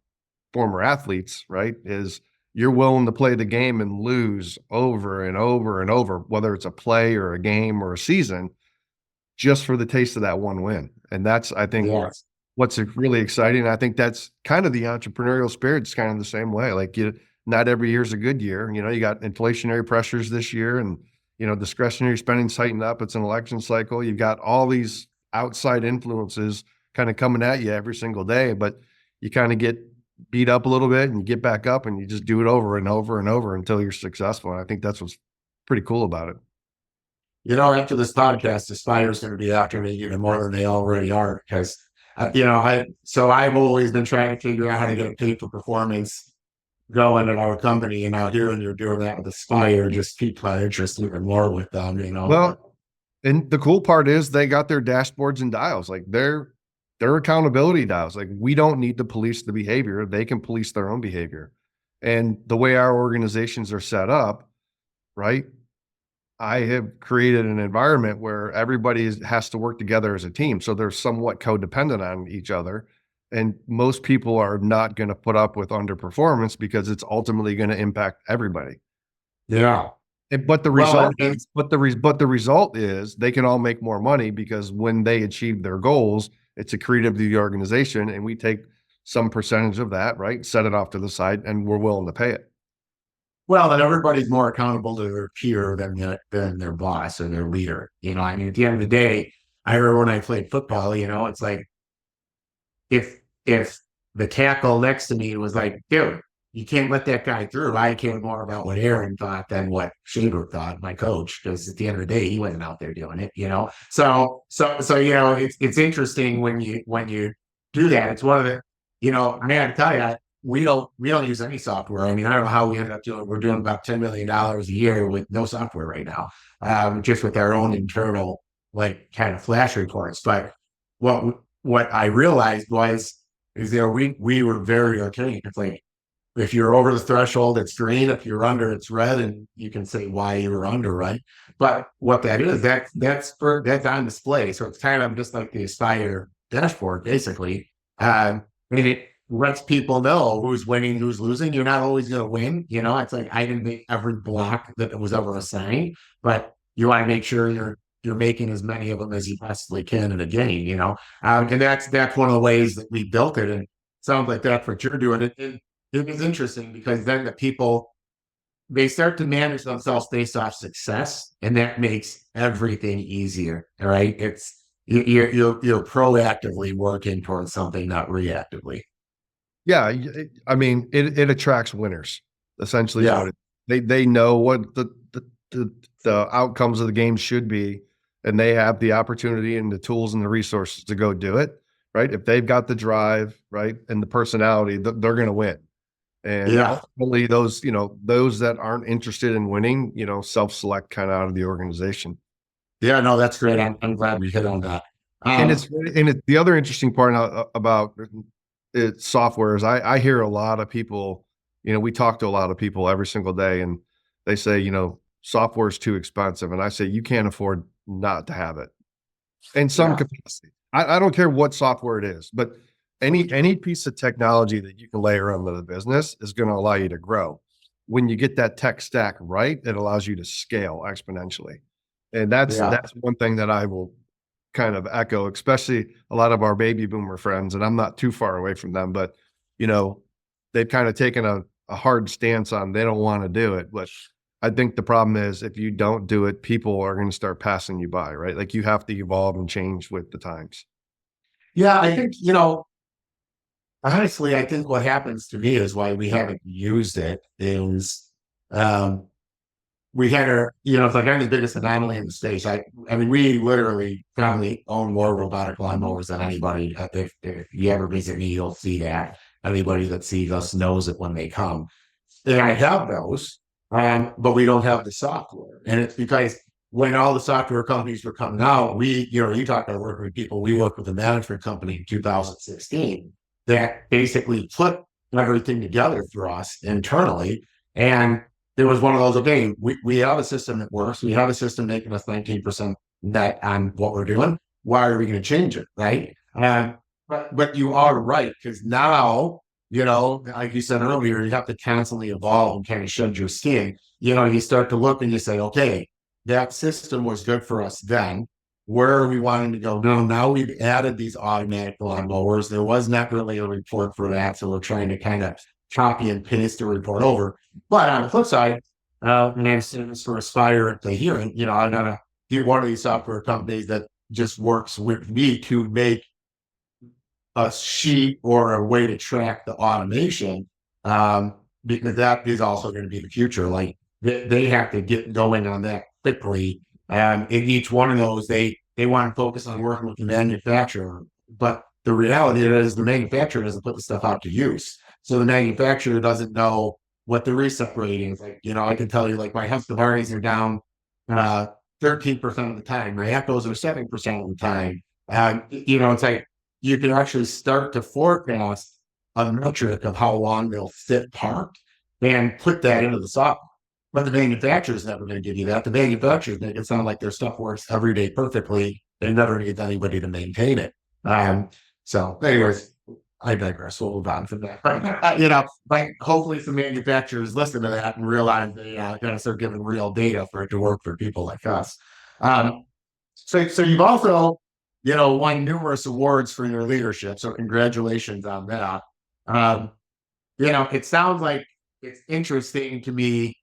former athletes, right? Is you're willing to play the game and lose over and over and over, whether it's a play or a game or a season, just for the taste of that one win. And that's, I think, Yes. what's really exciting. I think that's kind of the entrepreneurial spirit. It's kind of the same way. Like, not every year is a good year. You got inflationary pressures this year, and discretionary spending's tightened up. It's an election cycle. You've got all these outside influences kind of coming at you every single day, but you kind of get beat up a little bit and you get back up and you just do it over and over and over until you're successful. And I think that's what's pretty cool about it. After this podcast, Aspire's going to be after me even more than they already are because, I've always been trying to figure out how to get a pay for performance going in our company, and out here, and you're doing that with Aspire, just keep my interest even more with them, Well, and the cool part is they got their dashboards and dials, like their accountability dials. Like, we don't need to police the behavior. They can police their own behavior. And the way our organizations are set up, right? I have created an environment where everybody has to work together as a team. So they're somewhat codependent on each other. And most people are not going to put up with underperformance because it's ultimately going to impact everybody. Yeah. But the Well, result is, but the result is they can all make more money because when they achieve their goals, it's accretive to the organization, and we take some percentage of that, right? Set it off to the side, and we're willing to pay it. well, and everybody's more accountable to their peer than their boss or their leader. I mean, at the end of the day, I remember when I played football, it's like if the tackle next to me was like, dude, you can't let that guy through. I care more about what Aaron thought than what Shaver thought, my coach, because at the end of the day, he wasn't out there doing it. So it's interesting when you do that. It's one of the, I gotta tell you, we don't use any software. I mean, I don't know how we ended up doing. We're doing about $10 million a year with no software right now, just with our own internal like kind of flash reports. But what I realized is we were very arcane. It's like if you're over the threshold, it's green. If you're under, it's red, and you can say why you were under, right? But what that is, that's on display. So it's kind of just like the Aspire dashboard, basically. And it lets people know who's winning, who's losing. You're not always going to win. It's like I didn't make every block that was ever assigned, but you want to make sure you're making as many of them as you possibly can in a game. And that's one of the ways that we built it. And it sounds like that's what you're doing. It is interesting because then the people they start to manage themselves based off success, and that makes everything easier. All right, it's you're proactively working towards something, not reactively. Yeah, I mean, it attracts winners. Essentially, is Yeah, what they know what the outcomes of the game should be, and they have the opportunity and the tools and the resources to go do it. Right? If they've got the drive, right, and the personality, they're going to win. And yeah, ultimately, those that aren't interested in winning, self-select kind of out of the organization. yeah. No, that's great. I'm glad we hit on that. And Um, the other interesting part about it software is I hear a lot of people, we talk to a lot of people every single day, and they say, software is too expensive. And I say, you can't afford not to have it in some yeah, capacity. I don't care what software it is, but any piece of technology that you can layer onto the business is going to allow you to grow. When you get that tech stack right, it allows you to scale exponentially. And yeah. that's one thing that I will kind of echo, especially a lot of our baby boomer friends, and I'm not too far away from them, but you know, they've kind of taken a hard stance on they don't want to do it. But I think the problem is if you don't do it, people are going to start passing you by, right? Like you have to evolve and change with the times. Yeah, I think, honestly, I think what happens to me is why we haven't used it is um, we had it's like I'm the biggest anomaly in the States. I mean, we literally probably own more robotic lawnmowers than anybody. If you ever visit me, you'll see that. Anybody that sees us knows it when they come. And I have those, but we don't have the software. And it's because when all the software companies were coming out, you talk about working with people, we worked with a management company in 2016 that basically put everything together for us internally. And there was one of those, okay, we have a system that works. We have a system making us 19% net on what we're doing. Why are we going to change it? Right. But you are right, because now, like you said earlier, you have to constantly evolve and kind of shed your skin. You start to look and you say, okay, that system was good for us then. Where are we wanting to go? No, now we've added these automatic lawn mowers. There was not really a report for that. So we're trying to kind of copy and paste the report over. But on the flip side, and as soon as for Aspire to hear it, I'm going to get one of these software companies that just works with me to make a sheet or a way to track the automation, because that is also going to be the future. Like they have to get going on that quickly. In each one of those, they want to focus on working with the manufacturer, but the reality is the manufacturer doesn't put the stuff out to use. So the manufacturer doesn't know what the reset rating is. Like, I can tell you, like my Husqvarnas are down 13% of the time. My Echoes are 7% of the time. It's like you can actually start to forecast a metric of how long they'll sit parked and put that into the software. But the manufacturer is never going to give you that. The manufacturers make it sound like their stuff works every day perfectly. They never need anybody to maintain it. So, anyways, I digress. We'll move on from that. But hopefully some manufacturers listen to that and realize they gotta start giving real data for it to work for people like us. Um, so you've also, won numerous awards for your leadership. So congratulations on that. Um, it sounds like it's interesting to me.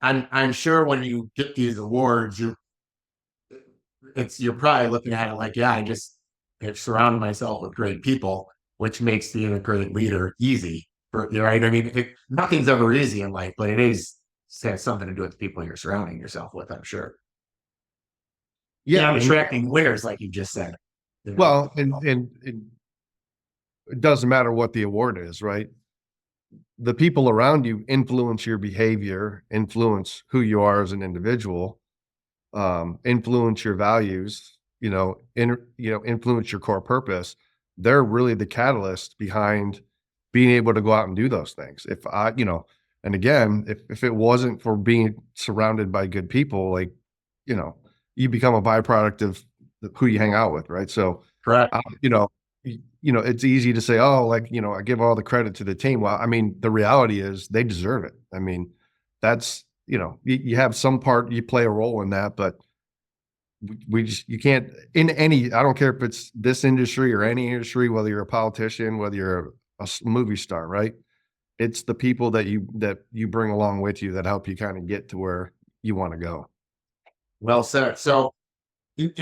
I'm sure when you get these awards, you're probably looking at it like, yeah, I just have surrounded myself with great people, which makes being a great leader easy. Right? I mean, nothing's ever easy in life, but has something to do with the people you're surrounding yourself with, I'm sure. Yeah, And and attracting winners, like you just said. You know? well, and it doesn't matter what the award is, right? The people around you influence your behavior, influence who you are as an individual, influence your values, influence your core purpose. They're really the catalyst behind being able to go out and do those things. And again, if it wasn't for being surrounded by good people, like, you know, you become a byproduct of who you hang out with, right? So, Correct. uh, you know, it's easy to say, oh, like, I give all the credit to the team. Well, I mean, the reality is they deserve it. I mean, that's, you have some part, you play a role in that, but you can't in any, I don't care if it's this industry or any industry, whether you're a politician, whether you're a movie star, right? It's the people that you bring along with you that help you kind of get to where you want to go. Well said. So, we've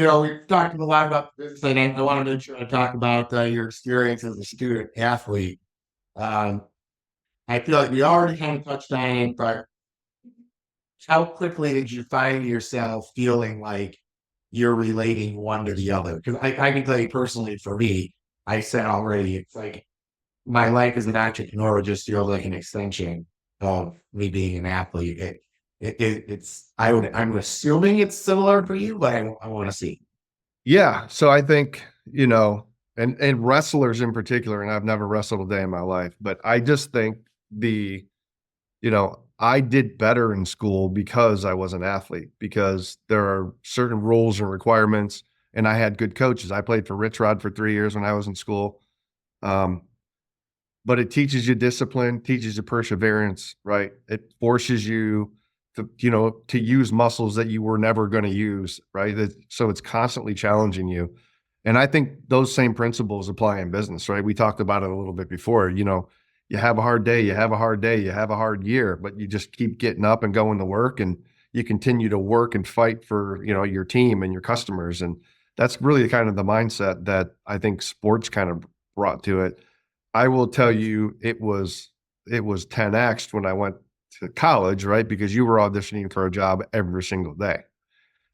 talked a lot about this, and I want to make sure I talk about your experience as a student athlete. Um, I feel like we already kind of touched on it, but how quickly did you find yourself feeling like you're relating one to the other? Because I can tell you personally, for me, I said already, it's like my life as an entrepreneur just feels like an extension of me being an athlete. I'm assuming it's similar for you, but I want to see. Yeah. So I think, and wrestlers in particular, and I've never wrestled a day in my life, but I just think I did better in school because I was an athlete, because there are certain rules and requirements, and I had good coaches. I played for Rich Rod for 3 years when I was in school. Um, but it teaches you discipline, teaches you perseverance, right? It forces you to use muscles that you were never going to use, right? So it's constantly challenging you. And I think those same principles apply in business, right? We talked about it a little bit before. You have a hard day, you have a hard day, you have a hard year, but you just keep getting up and going to work, and you continue to work and fight for, your team and your customers. And that's really kind of the mindset that I think sports kind of brought to it. I will tell you, it was 10x when I went to college, right? Because you were auditioning for a job every single day.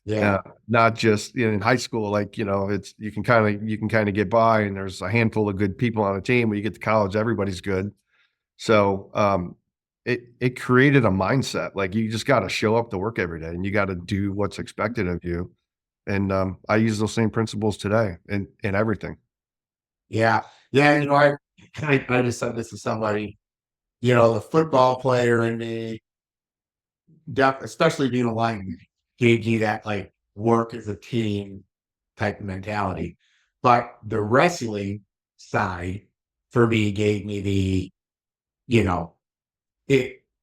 Yeah. Uh, Not just in high school, like, it's you can kind of get by, and there's a handful of good people on a team. When you get to college, everybody's good. So it created a mindset, like you just got to show up to work every day, and you got to do what's expected of you. And I use those same principles today in everything. Yeah. Yeah. I just said this to somebody, the football player in me, especially being a lineman, gave you that like work as a team type of mentality. But the wrestling side for me gave me you know,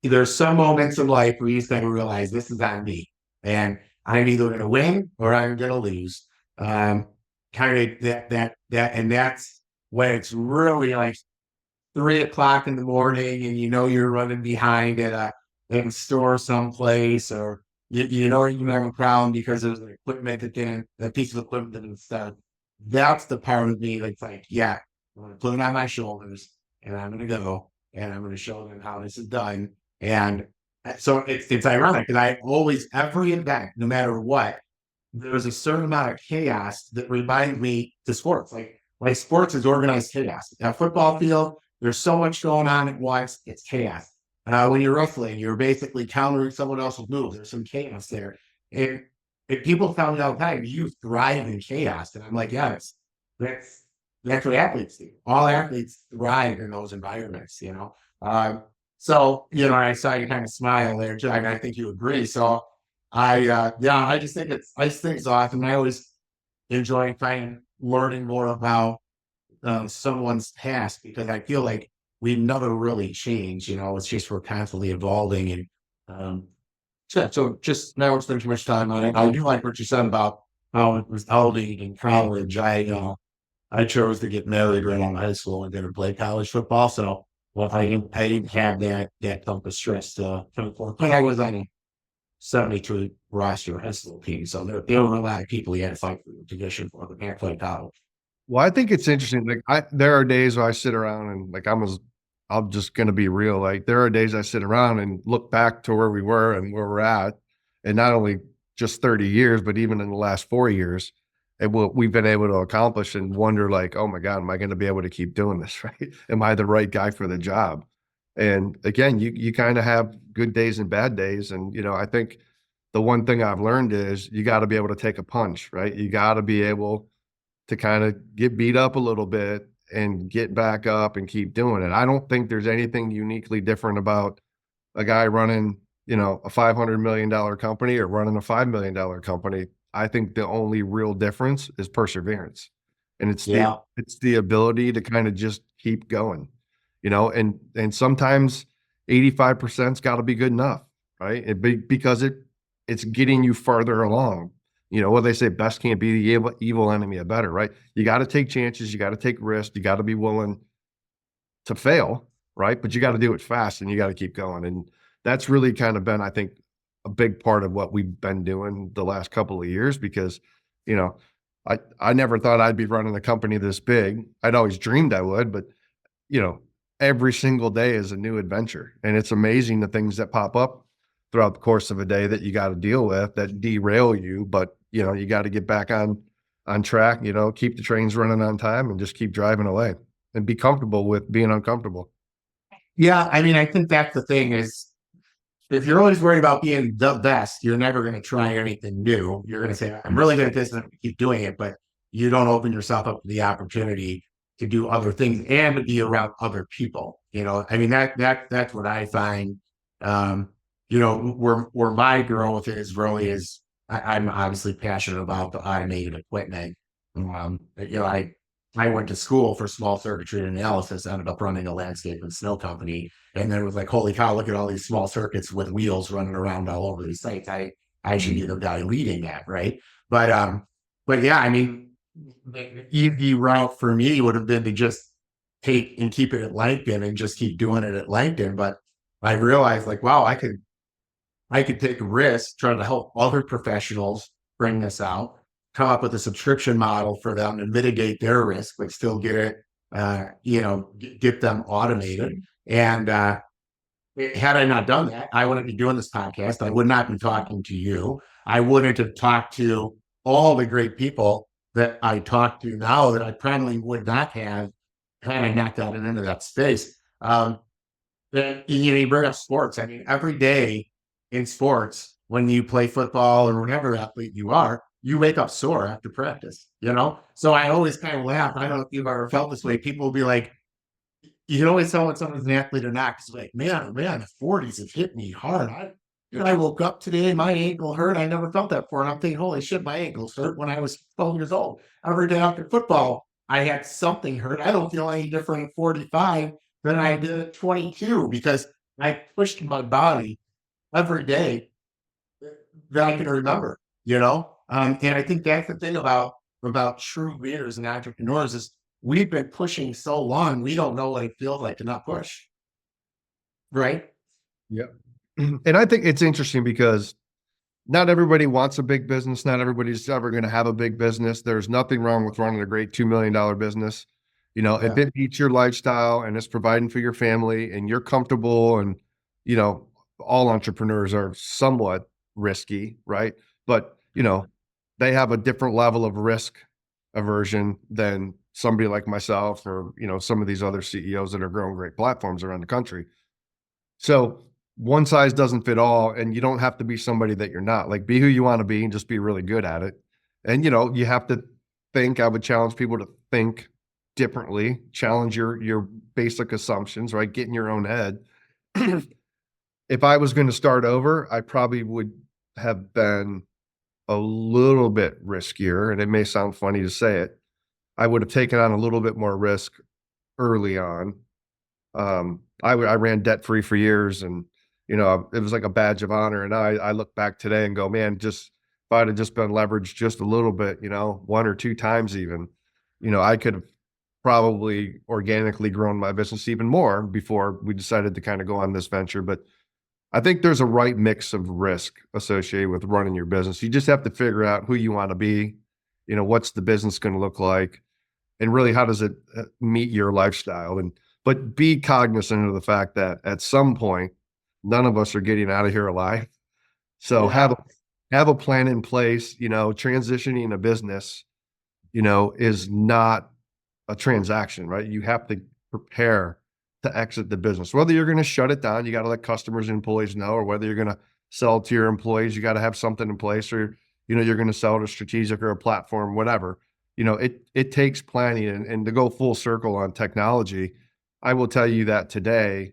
there's some moments in life where you start to realize this is on me, and I'm either going to win or I'm going to lose. Um, Kind of and that's when it's really like 3 o'clock in the morning, and you're running behind at a store someplace, or you have a problem because there's an equipment a piece of equipment that didn't start. That's the part of me that's like, yeah, I'm gonna put it on my shoulders, and I'm gonna go, and I'm gonna show them how this is done. And so it's ironic because I always, every event, no matter what, there's a certain amount of chaos that reminds me to sports. Like sports is organized chaos. A football field, there's so much going on at once, it's chaos. When you're wrestling, you're basically countering someone else's moves. There's some chaos there. And if people tell me all the time, you thrive in chaos. And I'm like, yes, that's that's what athletes do. All athletes thrive in those environments. So, I saw you kind of smile there, Jack, and I think you agree. So yeah, I just think it's awesome. I always enjoy learning more about someone's past, because I feel like we never really change. It's just we're constantly evolving. And so just now, spend too much time on it. I do like what you said about how it was early in college. I chose to get married right out of high school and didn't play college football. So, well, I didn't have that type of stress to come forth. But I was on a 72 roster high school team. So there were a lot of people you had to fight for the position for that can't play college. Well, I think it's interesting. Like there are days where I sit around and like I'm just gonna be real. Like there are days I sit around and look back to where we were and where we're at, and not only just 30 years, but even in the last 4 years, and what we've been able to accomplish, and wonder like, oh my God, am I going to be able to keep doing this? Right? Am I the right guy for the job? And again, you kind of have good days and bad days, and I think the one thing I've learned is you got to be able to take a punch, right? You got to be able to kind of get beat up a little bit and get back up and keep doing it. I don't think there's anything uniquely different about a guy running, a $500 million company or running a $5 million company. I think the only real difference is perseverance. And Yeah. it's the ability to kind of just keep going, and sometimes 85%'s got to be good enough, right? Because it's getting you farther along. What they say, best can't be the evil enemy of better, right? You got to take chances, you got to take risks, you got to be willing to fail, right? But you got to do it fast and you got to keep going. And that's really kind of been, I think, a big part of what we've been doing the last couple of years because, you know, I never thought I'd be running a company this big. I'd always dreamed I would, but you know, every single day is a new adventure. And it's amazing the things that pop up throughout the course of a day that you got to deal with that derail you. But, you got to get back on track, keep the trains running on time and just keep driving away and be comfortable with being uncomfortable. Yeah. I mean, I think that's the thing is if you're always worried about being the best, you're never going to try anything new. You're going to say, I'm really good at this and I'm going to keep doing it, but you don't open yourself up to the opportunity to do other things and to be around other people. I mean, that's what I find, where my growth is really is I'm obviously passionate about the automated equipment. I went to school for small circuitry analysis, ended up running a landscape and snow company. And then it was like, holy cow, look at all these small circuits with wheels running around all over these sites. I should be the guy leading that, right? But yeah, I mean, the easy route for me would have been to just take and keep it at Langton and just keep doing it at Langton. But I realized like, wow, I could take a risk trying to help other professionals bring this out, come up with a subscription model for them to mitigate their risk, but still get it, get them automated. And had I not done that, I wouldn't be doing this podcast. I would not be talking to you. I wouldn't have talked to all the great people that I talk to now that I probably would not have had I not gotten into that space. Then you bring up sports. I mean, every day in sports, when you play football or whatever athlete you are, you wake up sore after practice. So I always kind of laugh. I don't know if you've ever felt this way. People will be like, you can always tell when someone's an athlete or not. Because like, man, the 40s have hit me hard. I woke up today, my ankle hurt. I never felt that before. And I'm thinking, holy shit, my ankles hurt when I was 12 years old. Every day after football, I had something hurt. I don't feel any different at 45 than I did at 22 because I pushed my body every day that I can remember. And I think that's the thing about true leaders and entrepreneurs is we've been pushing so long, we don't know what it feels like to not push. Right. Yep. And I think it's interesting because not everybody wants a big business. Not everybody's ever going to have a big business. There's nothing wrong with running a great $2 million business. If Yeah. it meets your lifestyle and it's providing for your family and you're comfortable and, all entrepreneurs are somewhat risky, right? But, they have a different level of risk aversion than somebody like myself or, some of these other CEOs that are growing great platforms around the country. So one size doesn't fit all, and you don't have to be somebody that you're not. Like, be who you want to be and just be really good at it. And you have to think. I would challenge people to think differently, challenge your basic assumptions, right? Get in your own head. If I was going to start over, I probably would have been a little bit riskier, and it may sound funny to say it, I would have taken on a little bit more risk early on. I ran debt free for years, and it was like a badge of honor. And now I look back today and go, man, just if I'd have just been leveraged just a little bit, one or two times even, I could have probably organically grown my business even more before we decided to kind of go on this venture. But I think there's a right mix of risk associated with running your business. You just have to figure out who you want to be, what's the business going to look like, and really how does it meet your lifestyle. And but be cognizant of the fact that at some point none of us are getting out of here alive, so Yeah. have a plan in place. Transitioning a business is not a transaction, right? You have to prepare to exit the business. Whether you're going to shut it down, you got to let customers and employees know, or whether you're going to sell to your employees, you got to have something in place, or you're going to sell to strategic or a platform, whatever. It takes planning, and to go full circle on technology, I will tell you that today,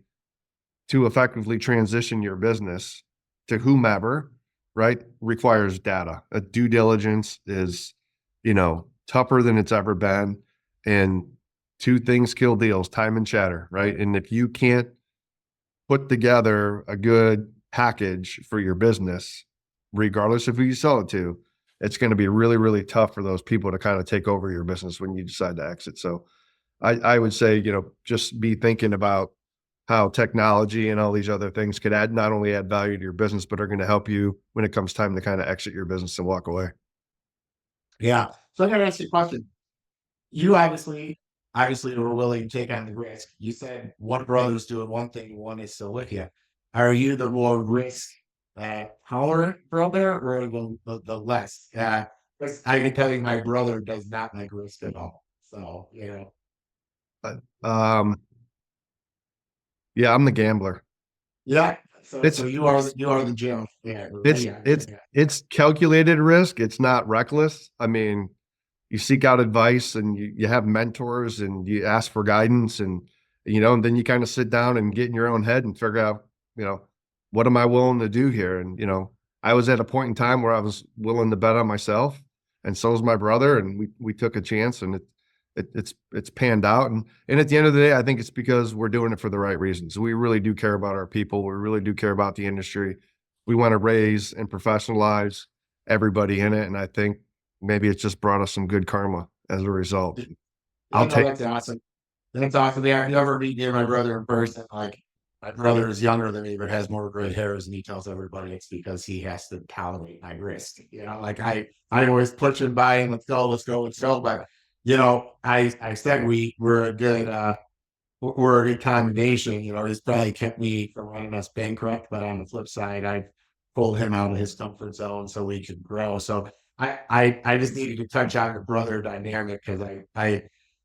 to effectively transition your business to whomever, right, requires data. A due diligence is, tougher than it's ever been. And two things kill deals: time and chatter, right? And if you can't put together a good package for your business, regardless of who you sell it to, it's going to be really, really tough for those people to kind of take over your business when you decide to exit. So I would say, just be thinking about how technology and all these other things could not only add value to your business, but are going to help you when it comes time to kind of exit your business and walk away. Yeah. So I got to ask you a question. You obviously were willing to take on the risk. You said one brother's doing one thing, one is still with you. Are you the more risk tolerant brother, or the less? 'Cause I can tell you, my brother does not like risk at all. So But, yeah, I'm the gambler. yeah. So It's you are the Jim. Yeah, it's yeah, it's yeah. it's calculated risk. It's not reckless. I mean, you seek out advice, and you have mentors, and you ask for guidance, and then you kind of sit down and get in your own head and figure out, you know, what am I willing to do here? And, I was at a point in time where I was willing to bet on myself, and so was my brother. And we took a chance, and it's panned out. And at the end of the day, I think it's because we're doing it for the right reasons. We really do care about our people. We really do care about the industry. We want to raise and professionalize everybody in it. And I think maybe it's just brought us some good karma as a result. Yeah, I'll no, take that's awesome. That's awesome. Yeah, I never meet near my brother in person. Like, my brother is younger than me, but has more gray hairs, and he tells everybody it's because he has to tolerate my risk. Like I always push him by and let's go, let's go, let's go. But I said we're a good we're a good combination. He's probably kept me from running us bankrupt, but on the flip side, I pulled him out of his comfort zone so we could grow. So I just needed to touch on the brother dynamic, because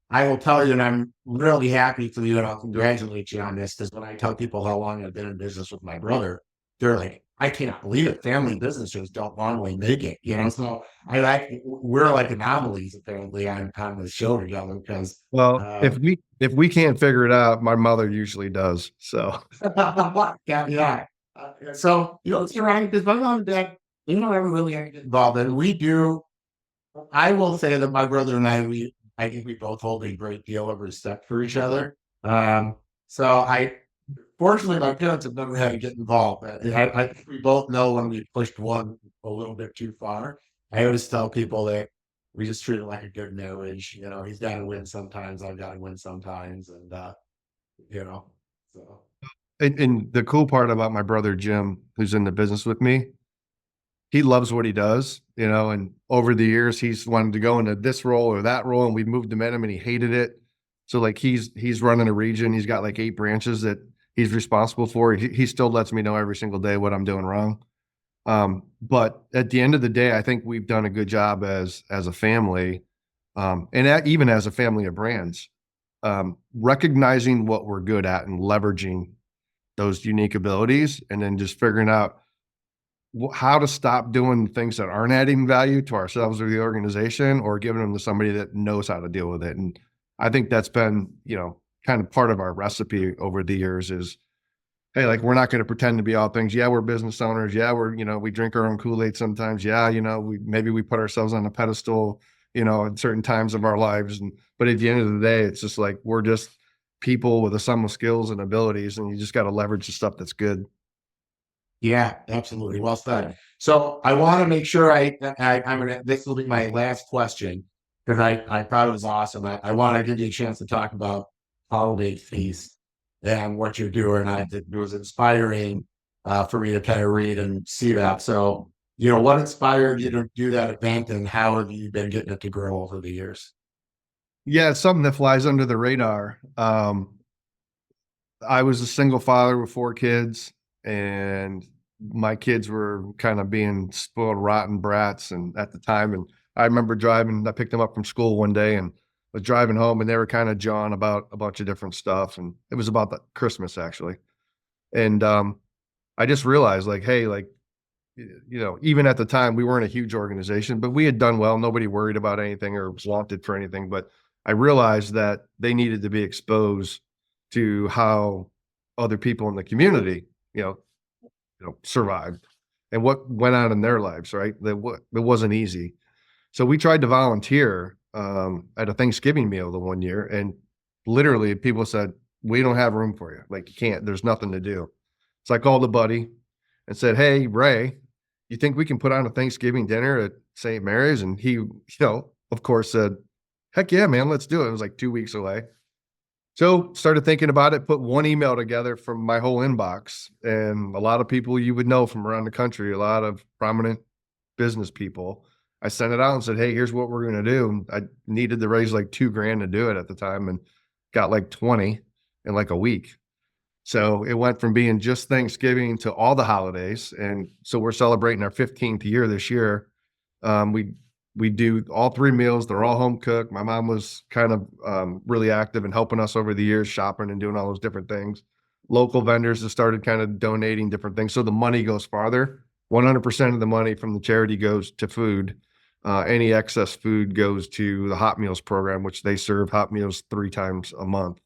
I will tell you, and I'm really happy for you, and I'll congratulate you on this, because when I tell people how long I've been in business with my brother, they're like, I cannot believe it. Family businesses don't normally make it. So we're like anomalies apparently on the show together, because well, uh, if we can't figure it out, my mother usually does. So yeah, yeah. So it's right, because my mom and dad, never really get involved, and we do. I will say that my brother and I think we both hold a great deal of respect for each other. So fortunately, my parents have never had to get involved. I think we both know when we pushed one a little bit too far. I always tell people that we just treat it like a good marriage. He's got to win sometimes, I've got to win sometimes, and you know, so. and the cool part about my brother Jim, who's in the business with me, he loves what he does, and over the years he's wanted to go into this role or that role, and we moved him in him, and he hated it. So like he's running a region. He's got like 8 branches that he's responsible for. He still lets me know every single day what I'm doing wrong. But at the end of the day, I think we've done a good job as a family, even as a family of brands, recognizing what we're good at and leveraging those unique abilities, and then just figuring out how to stop doing things that aren't adding value to ourselves or the organization, or giving them to somebody that knows how to deal with it. And I think that's been, kind of part of our recipe over the years is, hey, like, we're not going to pretend to be all things. Yeah, we're business owners. Yeah, we drink our own Kool-Aid sometimes. Yeah, maybe we put ourselves on a pedestal. at certain times of our lives. But at the end of the day, it's just like, we're just people with a sum of skills and abilities, and you just got to leverage the stuff that's good. Yeah, absolutely. Well said. So I want to make sure I'm gonna, this will be my last question because I thought it was awesome. I want to give you a chance to talk about holiday feast and what you're doing. It was inspiring for me to kind of read and see that. So, what inspired you to do that event and how have you been getting it to grow over the years? Yeah, it's something that flies under the radar. I was a single father with 4 kids, and my kids were kind of being spoiled rotten brats. And at the time, and I remember I picked them up from school one day and was driving home, and they were kind of jawing about a bunch of different stuff. And it was about the Christmas actually. And I just realized, like, hey, like, even at the time, we weren't a huge organization, but we had done well. Nobody worried about anything or was wanted for anything. But I realized that they needed to be exposed to how other people in the community, survived and what went on in their lives. Right, it wasn't easy. So we tried to volunteer at a Thanksgiving meal the one year, and literally people said, "We don't have room for you. Like, you can't. There's nothing to do." So I called a buddy and said, "Hey, Ray, you think we can put on a Thanksgiving dinner at St. Mary's?" And he, of course said, "Heck yeah, man, let's do it." It was like 2 weeks away. So started thinking about it, put one email together from my whole inbox, and a lot of people you would know from around the country, a lot of prominent business people. I sent it out and said, "Hey, here's what we're going to do." And I needed to raise like 2 grand to do it at the time, and got like 20 in like a week. So it went from being just Thanksgiving to all the holidays, and so we're celebrating our 15th year this year. We do all 3 meals. They're all home cooked. My mom was kind of really active in helping us over the years, shopping and doing all those different things. Local vendors have started kind of donating different things, so the money goes farther. 100% of the money from the charity goes to food. Any excess food goes to the hot meals program, which they serve hot meals 3 times a month.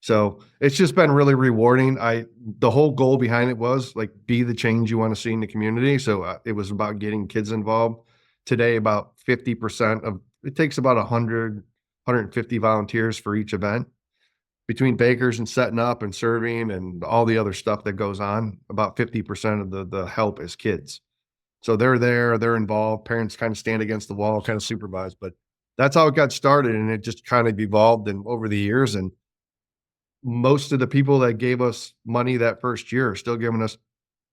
So it's just been really rewarding. The whole goal behind it was like, be the change you want to see in the community. So it was about getting kids involved. Today, about 50% of it takes about 150 volunteers for each event, between bakers and setting up and serving and all the other stuff that goes on. About 50% of the help is kids. So they're there, they're involved. Parents kind of stand against the wall, kind of supervise, but that's how it got started. And it just kind of evolved and over the years. And most of the people that gave us money that first year are still giving us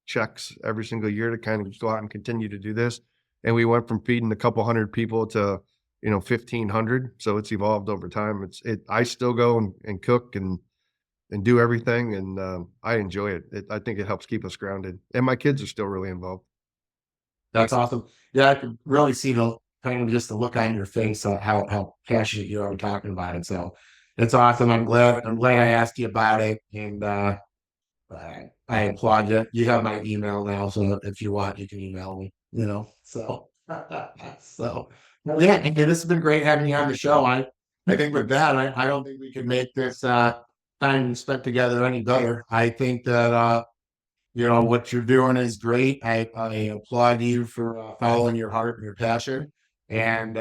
checks every single year to kind of go out and continue to do this. And we went from feeding a couple hundred people to, 1,500. So it's evolved over time. I still go and cook and do everything. And I enjoy it. I think it helps keep us grounded, and my kids are still really involved. That's awesome. Yeah, I could really see the kind of just the look on your face on how passionate you are talking about it. So it's awesome. I'm glad I asked you about it. And I applaud you. You have my email now, so if you want, you can email me, So so well, yeah, and this has been great having you on the show. I think with that, I don't think we could make this time spent together any better. I think that what you're doing is great. I applaud you for following your heart and your passion and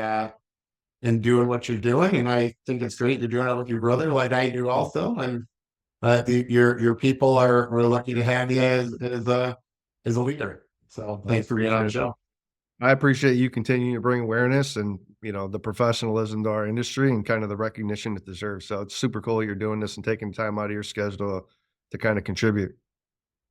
doing what you're doing. And I think it's great you're doing it with your brother, like I do also. And your people are lucky to have you as a leader. So thanks for being on the show. I appreciate you continuing to bring awareness and, the professionalism to our industry and kind of the recognition it deserves. So it's super cool you're doing this and taking time out of your schedule to kind of contribute.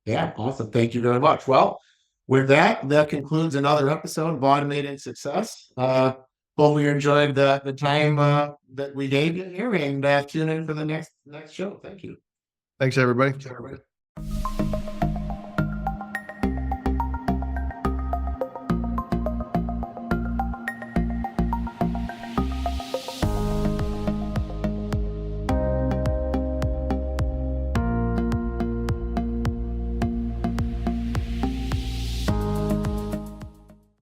Yeah, awesome. Thank you very much. Well, with that concludes another episode of Automated Success. Hope you enjoyed the time that we gave you here, and tune in for the next show. Thank you. Thanks, everybody. Thanks, everybody.